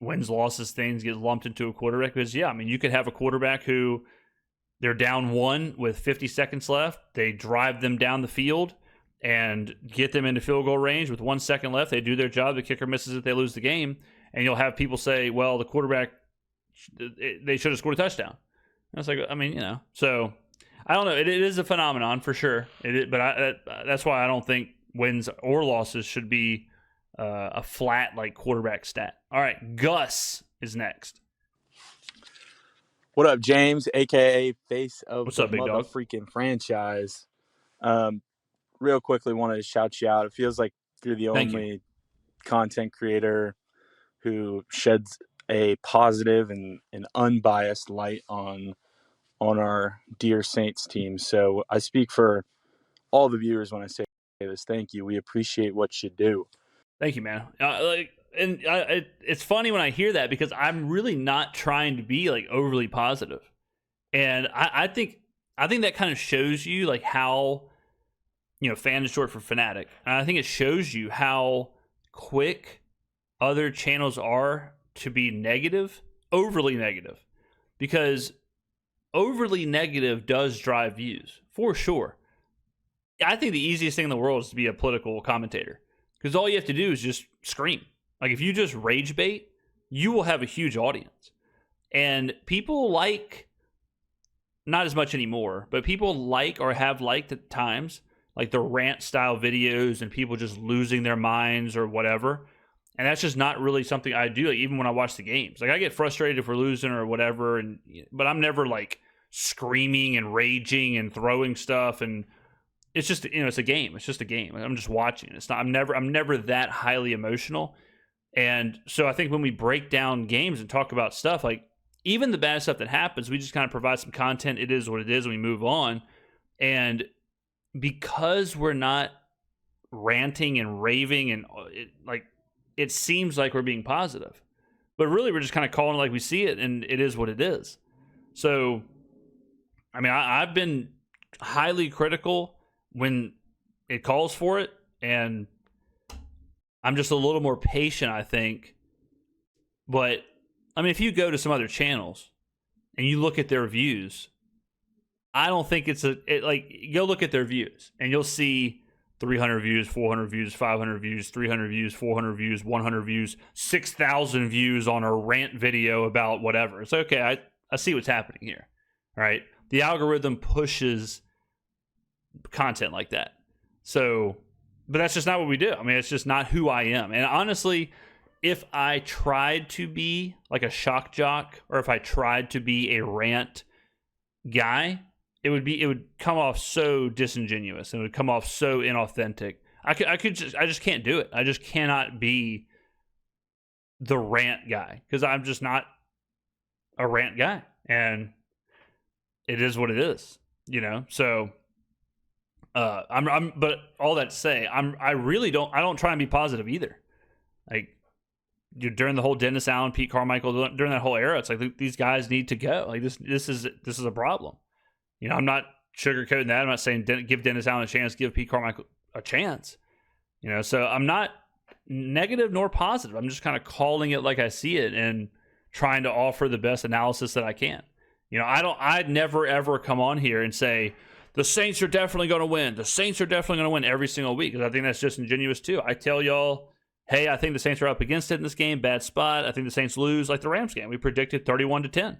wins losses things get lumped into a quarterback because, yeah, I mean, you could have a quarterback who they're down 1 with 50 seconds left. They drive them down the field and get them into field goal range with 1 second left. They do their job. The kicker misses it. They lose the game. And you'll have people say, well, the quarterback, they should have scored a touchdown. And it's like, I mean, you know. So, I don't know. It is a phenomenon for sure. That's why I don't think wins or losses should be a flat, like, quarterback stat. All right, Gus is next. What up, James, a.k.a. face of What's the up, big dog? freaking franchise? Real quickly, wanted to shout you out. It feels like you're the only content creator who sheds a positive and an unbiased light on our dear Saints team. So I speak for all the viewers when I say this. Thank you. We appreciate what you do. Thank you, man. It's funny when I hear that because I'm really not trying to be like overly positive, and I think that kind of shows you like how, you know, fan is short for fanatic, and I think it shows you how quick other channels are to be negative, overly negative, because overly negative does drive views for sure. I think the easiest thing in the world is to be a political commentator. Because all you have to do is just scream. Like, if you just rage bait, you will have a huge audience. And people like, not as much anymore, but people like or have liked at times, like the rant style videos and people just losing their minds or whatever. And that's just not really something I do. Like, even when I watch the games, like, I get frustrated if we're losing or whatever, but I'm never like screaming and raging and throwing stuff. And it's just, you know, it's a game. It's just a game. I'm just watching. It's not. I'm never that highly emotional. And so I think when we break down games and talk about stuff, like even the bad stuff that happens, we just kind of provide some content. It is what it is, and we move on. And because we're not ranting and raving, and it seems like we're being positive, but really we're just kind of calling it like we see it, and it is what it is. So, I mean, I've been highly critical when it calls for it, and I'm just a little more patient, I think. But I mean, if you go to some other channels and you look at their views, I don't think go look at their views and you'll see 300 views, 400 views, 500 views, 300 views, 400 views, 100 views, 6,000 views on a rant video about whatever. It's like, okay, I see what's happening here. All right. The algorithm pushes content like that. So, but that's just not what we do. I mean, it's just not who I am. And honestly, if I tried to be like a shock jock, or if I tried to be a rant guy, it would come off so disingenuous, and it would come off so inauthentic. I just can't do it. I just cannot be the rant guy because I'm just not a rant guy, and it is what it is, you know. So, but all that to say, I don't try and be positive either. Like, during the whole Dennis Allen, Pete Carmichael, during that whole era, it's like these guys need to go. Like this is a problem. I'm not sugarcoating that. I'm not saying give Dennis Allen a chance, give Pete Carmichael a chance. So I'm not negative nor positive. I'm just kind of calling it like I see it and trying to offer the best analysis that I can. I'd never ever come on here and say the Saints are definitely going to win. The Saints are definitely going to win every single week, because I think that's just ingenuous too. I tell y'all, hey, I think the Saints are up against it in this game. Bad spot. I think the Saints lose, like the Rams game. We predicted 31-10.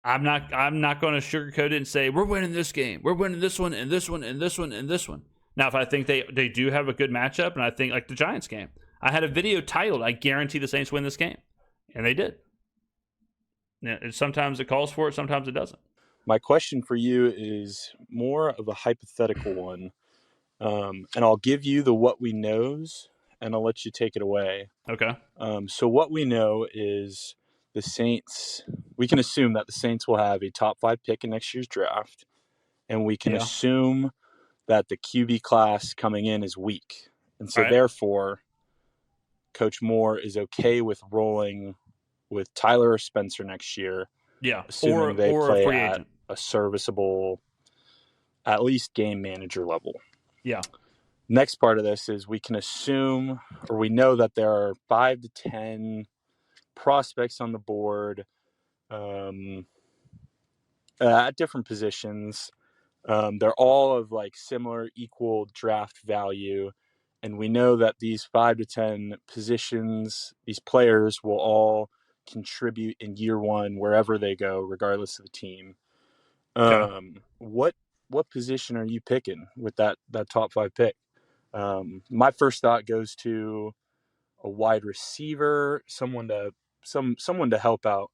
I'm not going to sugarcoat it and say we're winning this game. We're winning this one and this one and this one and this one. Now, if I think they do have a good matchup, and I think like the Giants game, I had a video titled, I guarantee the Saints win this game. And they did. Sometimes it calls for it, sometimes it doesn't. My question for you is more of a hypothetical one. And I'll give you the what we knows, and I'll let you take it away. Okay. So what we know is the Saints, we can assume that the Saints will have a top 5 pick in next year's draft. And we can assume that the QB class coming in is weak. And so therefore, Coach Moore is okay with rolling with Tyler or Spencer next year. Yeah. Assuming they play a free at agent. A serviceable, at least game manager level. Yeah. Next part of this is we can assume, or we know that there are 5 to 10 prospects on the board at different positions. They're all of like similar, equal draft value. And we know that these 5 to 10 positions, these players will all contribute in year one, wherever they go, regardless of the team. What position are you picking with that top 5 pick? My first thought goes to a wide receiver, someone to help out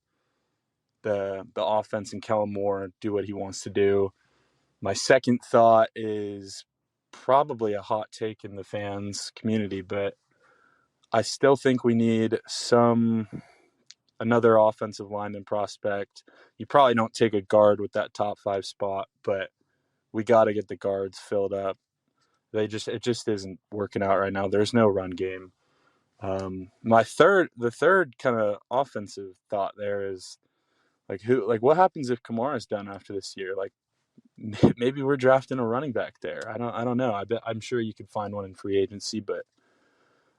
the offense and Kellen Moore do what he wants to do. My second thought is probably a hot take in the fans community, but I still think we need another offensive lineman prospect. You probably don't take a guard with that top 5 spot, but we got to get the guards filled up. It just isn't working out right now. There's no run game. The third kind of offensive thought there is what happens if Kamara's done after this year? Like, maybe we're drafting a running back there. I don't know. I'm sure you could find one in free agency,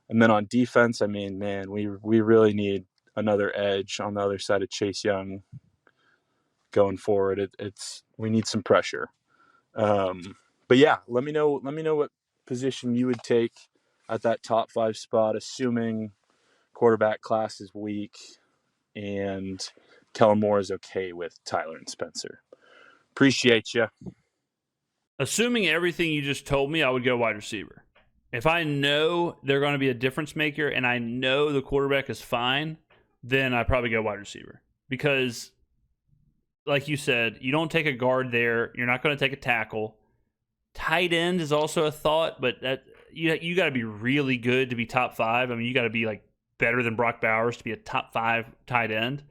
and then on defense, I mean, man, we really need another edge on the other side of Chase Young going forward. We need some pressure. But yeah, let me know what position you would take at that top 5 spot, assuming quarterback class is weak and Kellen Moore is okay with Tyler and Spencer. Appreciate you. Assuming everything you just told me, I would go wide receiver. If I know they're going to be a difference maker and I know the quarterback is fine, then I probably go wide receiver. Because, like you said, you don't take a guard there. You're not going to take a tackle. Tight end is also a thought, but that you got to be really good to be top 5. I mean, you got to be like better than Brock Bowers to be a top 5 tight end.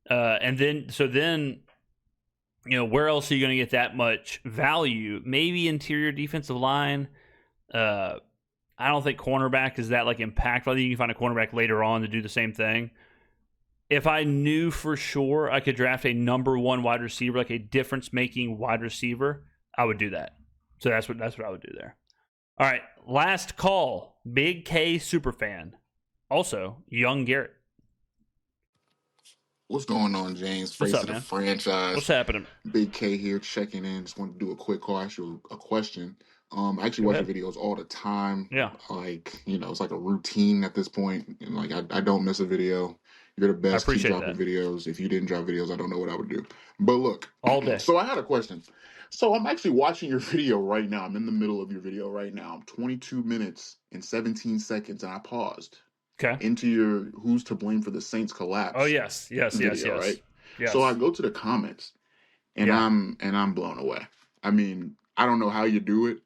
And then, where else are you going to get that much value? Maybe interior defensive line. I don't think cornerback is that like impactful. I think you can find a cornerback later on to do the same thing. If I knew for sure I could draft a number 1 wide receiver, like a difference-making wide receiver, I would do that. So that's what I would do there. All right, last call. Big K superfan. Also, Young Garrett. What's going on, James? What's up, Face of man? the franchise. What's happening? Big K here, checking in. Just wanted to do a quick call, ask you a question. I actually watch your videos all the time. Yeah. Like, it's like a routine at this point. And like, I don't miss a video. You're the best. I appreciate Keep dropping that. videos. If you didn't drop videos, I don't know what I would do. But look, all day. So I had a question. So I'm actually watching your video right now. I'm in the middle of your video right now. I'm 22 minutes and 17 seconds, and I paused. Okay. Into your "Who's to blame for the Saints collapse?" Oh yes. video, right? Yes. So I go to the comments, and I'm blown away. I mean, I don't know how you do it,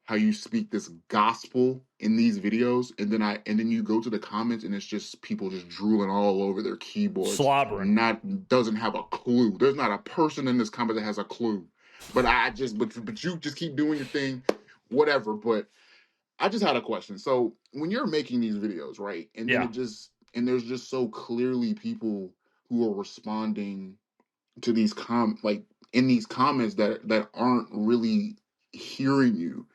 how you speak this gospel in these videos, and then you go to the comments, and it's just people just drooling all over their keyboards, slobbering, doesn't have a clue. There's not a person in this comment that has a clue. But you just keep doing your thing, whatever. But I just had a question. So when you're making these videos, right, and then there's just so clearly people who are responding to these like in these comments that aren't really hearing you.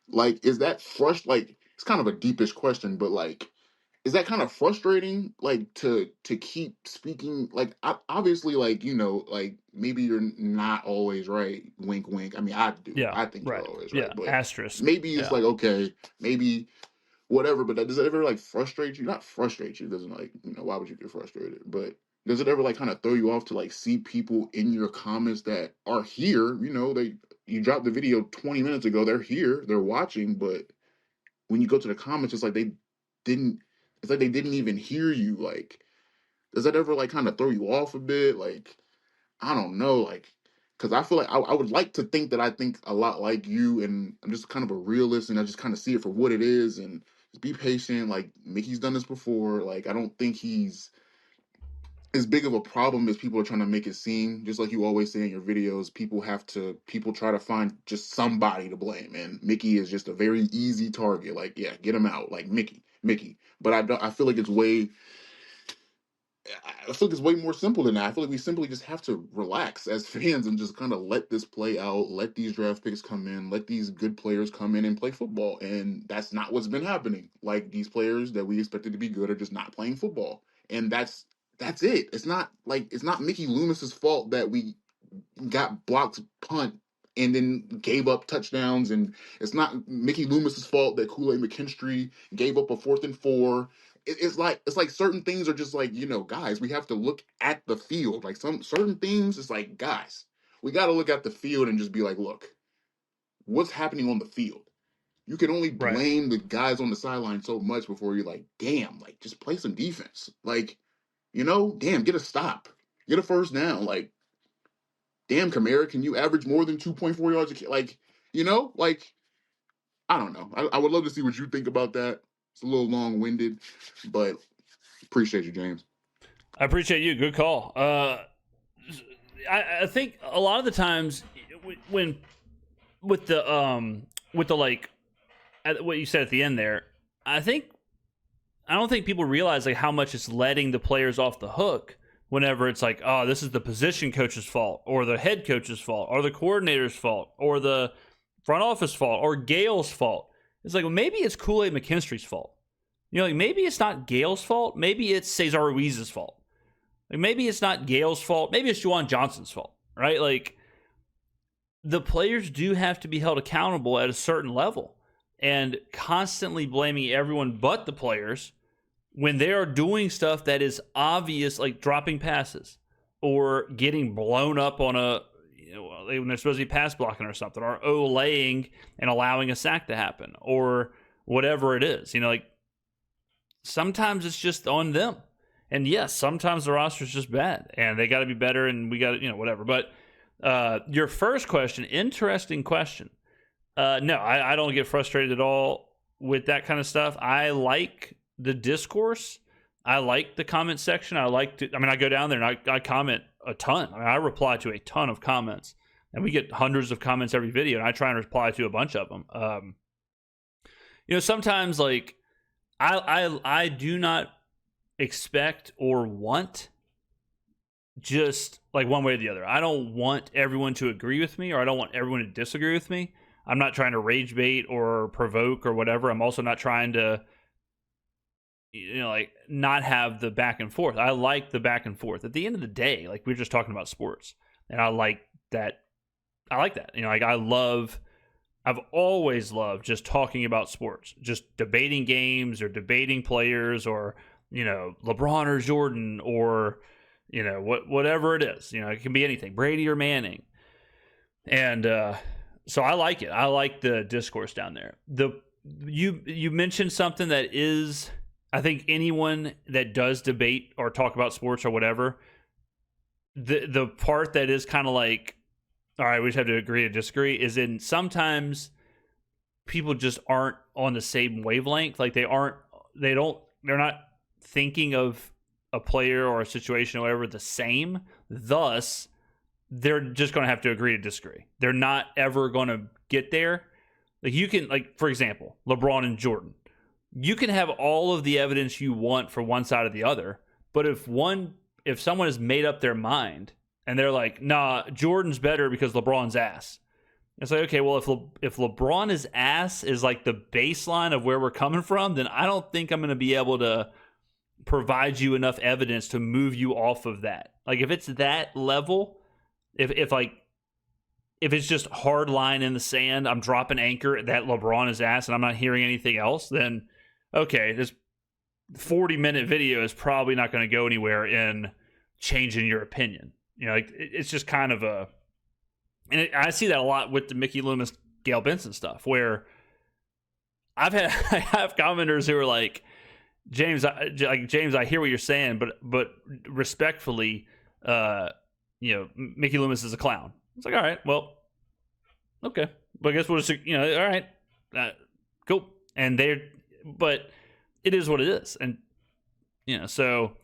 Like, is that like it's kind of a deepish question, but like, is that kind of frustrating? Like to keep speaking, like obviously, like like maybe you're not always right. Wink, wink. I mean, I do. Yeah, I think right. you're always Yeah, right, but asterisk. maybe it's like okay, maybe whatever. But does it ever like frustrate you? Not frustrate you. Doesn't like why would you get frustrated? But does it ever like kind of throw you off to like see people in your comments that are here? You dropped the video 20 minutes ago. They're here. They're watching, but when you go to the comments, it's like didn't. It's like they didn't even hear you. Like, does that ever like kind of throw you off a bit? Like, I don't know. Like, because I feel like I would like to think that I think a lot like you, and I'm just kind of a realist, and I just kind of see it for what it is, and just be patient. Like, Mickey's done this before. Like, I don't think he's as big of a problem as people are trying to make it seem. Just like you always say in your videos, people try to find just somebody to blame, and Mickey is just a very easy target. Like, yeah, get him out, like Mickey. But I feel like I feel like it's way more simple than that. I feel like we simply just have to relax as fans and just kind of let this play out, let these draft picks come in, let these good players come in and play football. And that's not what's been happening. Like, these players that we expected to be good are just not playing football. And that's it. It's not Mickey Loomis's fault that we got blocked punt and then gave up touchdowns, and it's not Mickey Loomis's fault that Kool-Aid McKinstry gave up a 4th and 4. It's like certain things are just like, guys, we have to look at the field. Like, some certain things, it's like, guys, we got to look at the field and just be like, look, what's happening on the field? You can only blame the guys on the sideline so much before you're like, damn, like, just play some defense. Like, damn, get a stop, get a first down. Like, damn, Kamara, can you average more than 2.4 yards a like, like, I don't know. I would love to see what you think about that. It's a little long-winded, but appreciate you, James. I appreciate you. Good call. I think a lot of the times when with the like what you said at the end there, I don't think people realize like how much it's letting the players off the hook whenever it's like, oh, this is the position coach's fault, or the head coach's fault, or the coordinator's fault, or the front office fault, or Gail's fault. It's like, well, maybe it's Kool-Aid McKinstry's fault. Like, maybe it's not Gail's fault. Maybe it's Cesar Ruiz's fault. Like, maybe it's not Gail's fault. Maybe it's Juwan Johnson's fault, right? Like, the players do have to be held accountable at a certain level, and constantly blaming everyone but the players when they are doing stuff that is obvious, like dropping passes or getting blown up on when they're supposed to be pass blocking or something, or olaying and allowing a sack to happen, or whatever it is. Like, sometimes it's just on them. And yes, sometimes the roster is just bad and they got to be better, and we got to, whatever. But your first question, interesting question. No, I don't get frustrated at all with that kind of stuff. I like the discourse. I like the comment section. I go down there and I comment a ton. I reply to a ton of comments, and we get hundreds of comments every video, and I try and reply to a bunch of them. Sometimes like I do not expect or want just like one way or the other. I don't want everyone to agree with me, or I don't want everyone to disagree with me. I'm not trying to rage bait or provoke or whatever. I'm also not trying to like not have the back and forth. I like the back and forth. At the end of the day, like, we're just talking about sports, and I like that. Like, I've always loved just talking about sports, just debating games or debating players, or LeBron or Jordan, or whatever it is. It can be anything, Brady or Manning. And so I like it. I like the discourse down there. You mentioned something that is, I think anyone that does debate or talk about sports or whatever, the part that is kind of like, all right, we just have to agree to disagree, is in sometimes people just aren't on the same wavelength. Like, they're not thinking of a player or a situation or whatever the same. Thus, they're just going to have to agree to disagree. They're not ever going to get there. Like you can, like, for example, LeBron and Jordan. You can have all of the evidence you want for one side or the other, but if someone has made up their mind and they're like, nah, Jordan's better because LeBron's ass. It's like, okay, well, if LeBron's ass is like the baseline of where we're coming from, then I don't think I'm going to be able to provide you enough evidence to move you off of that. Like if it's that level, if it's just hard line in the sand, I'm dropping anchor that LeBron is ass and I'm not hearing anything else, then okay, this 40-minute video is probably not going to go anywhere in changing your opinion. You know, like it's just kind of a, and I see that a lot with the Mickey Loomis, Gail Benson stuff, where I have commenters who are like, James, I hear what you're saying, but respectfully, Mickey Loomis is a clown. It's like, all right, well, okay, but I guess we'll just, all right, cool. And but it is what it is, and so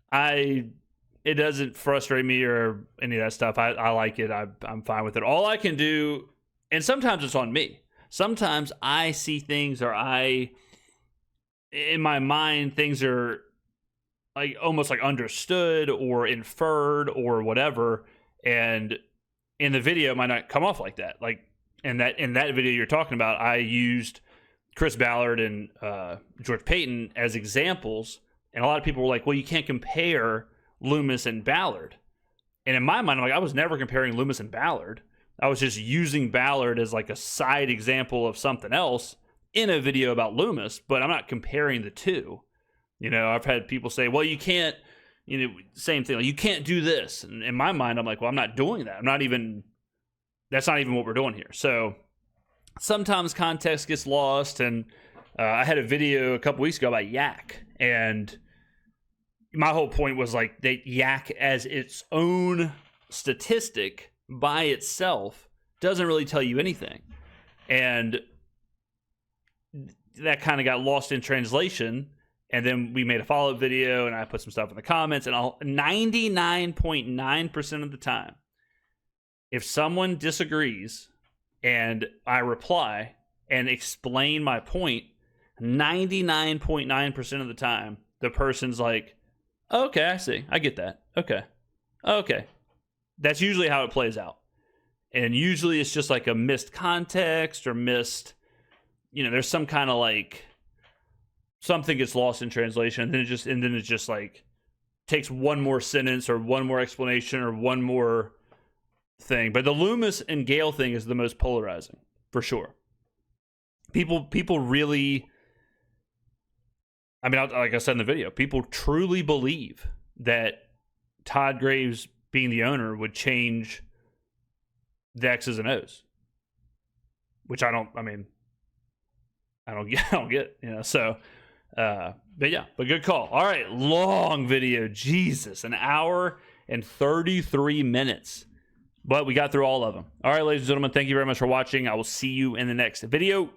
it doesn't frustrate me or any of that stuff. I like it. I'm fine with it. All I can do, and sometimes it's on me. Sometimes I see things, or in my mind, things are like almost like understood or inferred or whatever, and in the video it might not come off like that. Like in that video you're talking about, I used Chris Ballard and George Payton as examples, and a lot of people were like, well, you can't compare Loomis and Ballard. And in my mind, I'm like, I was never comparing Loomis and Ballard. I was just using Ballard as like a side example of something else in a video about Loomis, but I'm not comparing the two. I've had people say, well, you can't, same thing, like, you can't do this. And in my mind, I'm like, well, I'm not doing that. That's not even what we're doing here. So sometimes context gets lost. And I had a video a couple weeks ago about Yak, and my whole point was like that Yak as its own statistic by itself doesn't really tell you anything. And that kind of got lost in translation. And then we made a follow-up video, and I put some stuff in the comments, and 99.9% of the time, if someone disagrees and I reply and explain my point, 99.9% of the time, the person's like, okay, I see. I get that. Okay. That's usually how it plays out. And usually it's just like a missed context or missed, there's some kind of like, something gets lost in translation, and then it just like takes one more sentence or one more explanation or one more thing. But the Loomis and Gale thing is the most polarizing, for sure. People really, I mean, like I said in the video, people truly believe that Todd Graves being the owner would change the X's and O's, which I don't get, so, but good call. All right. Long video. Jesus, an hour and 33 minutes, but we got through all of them. All right, ladies and gentlemen, thank you very much for watching. I will see you in the next video.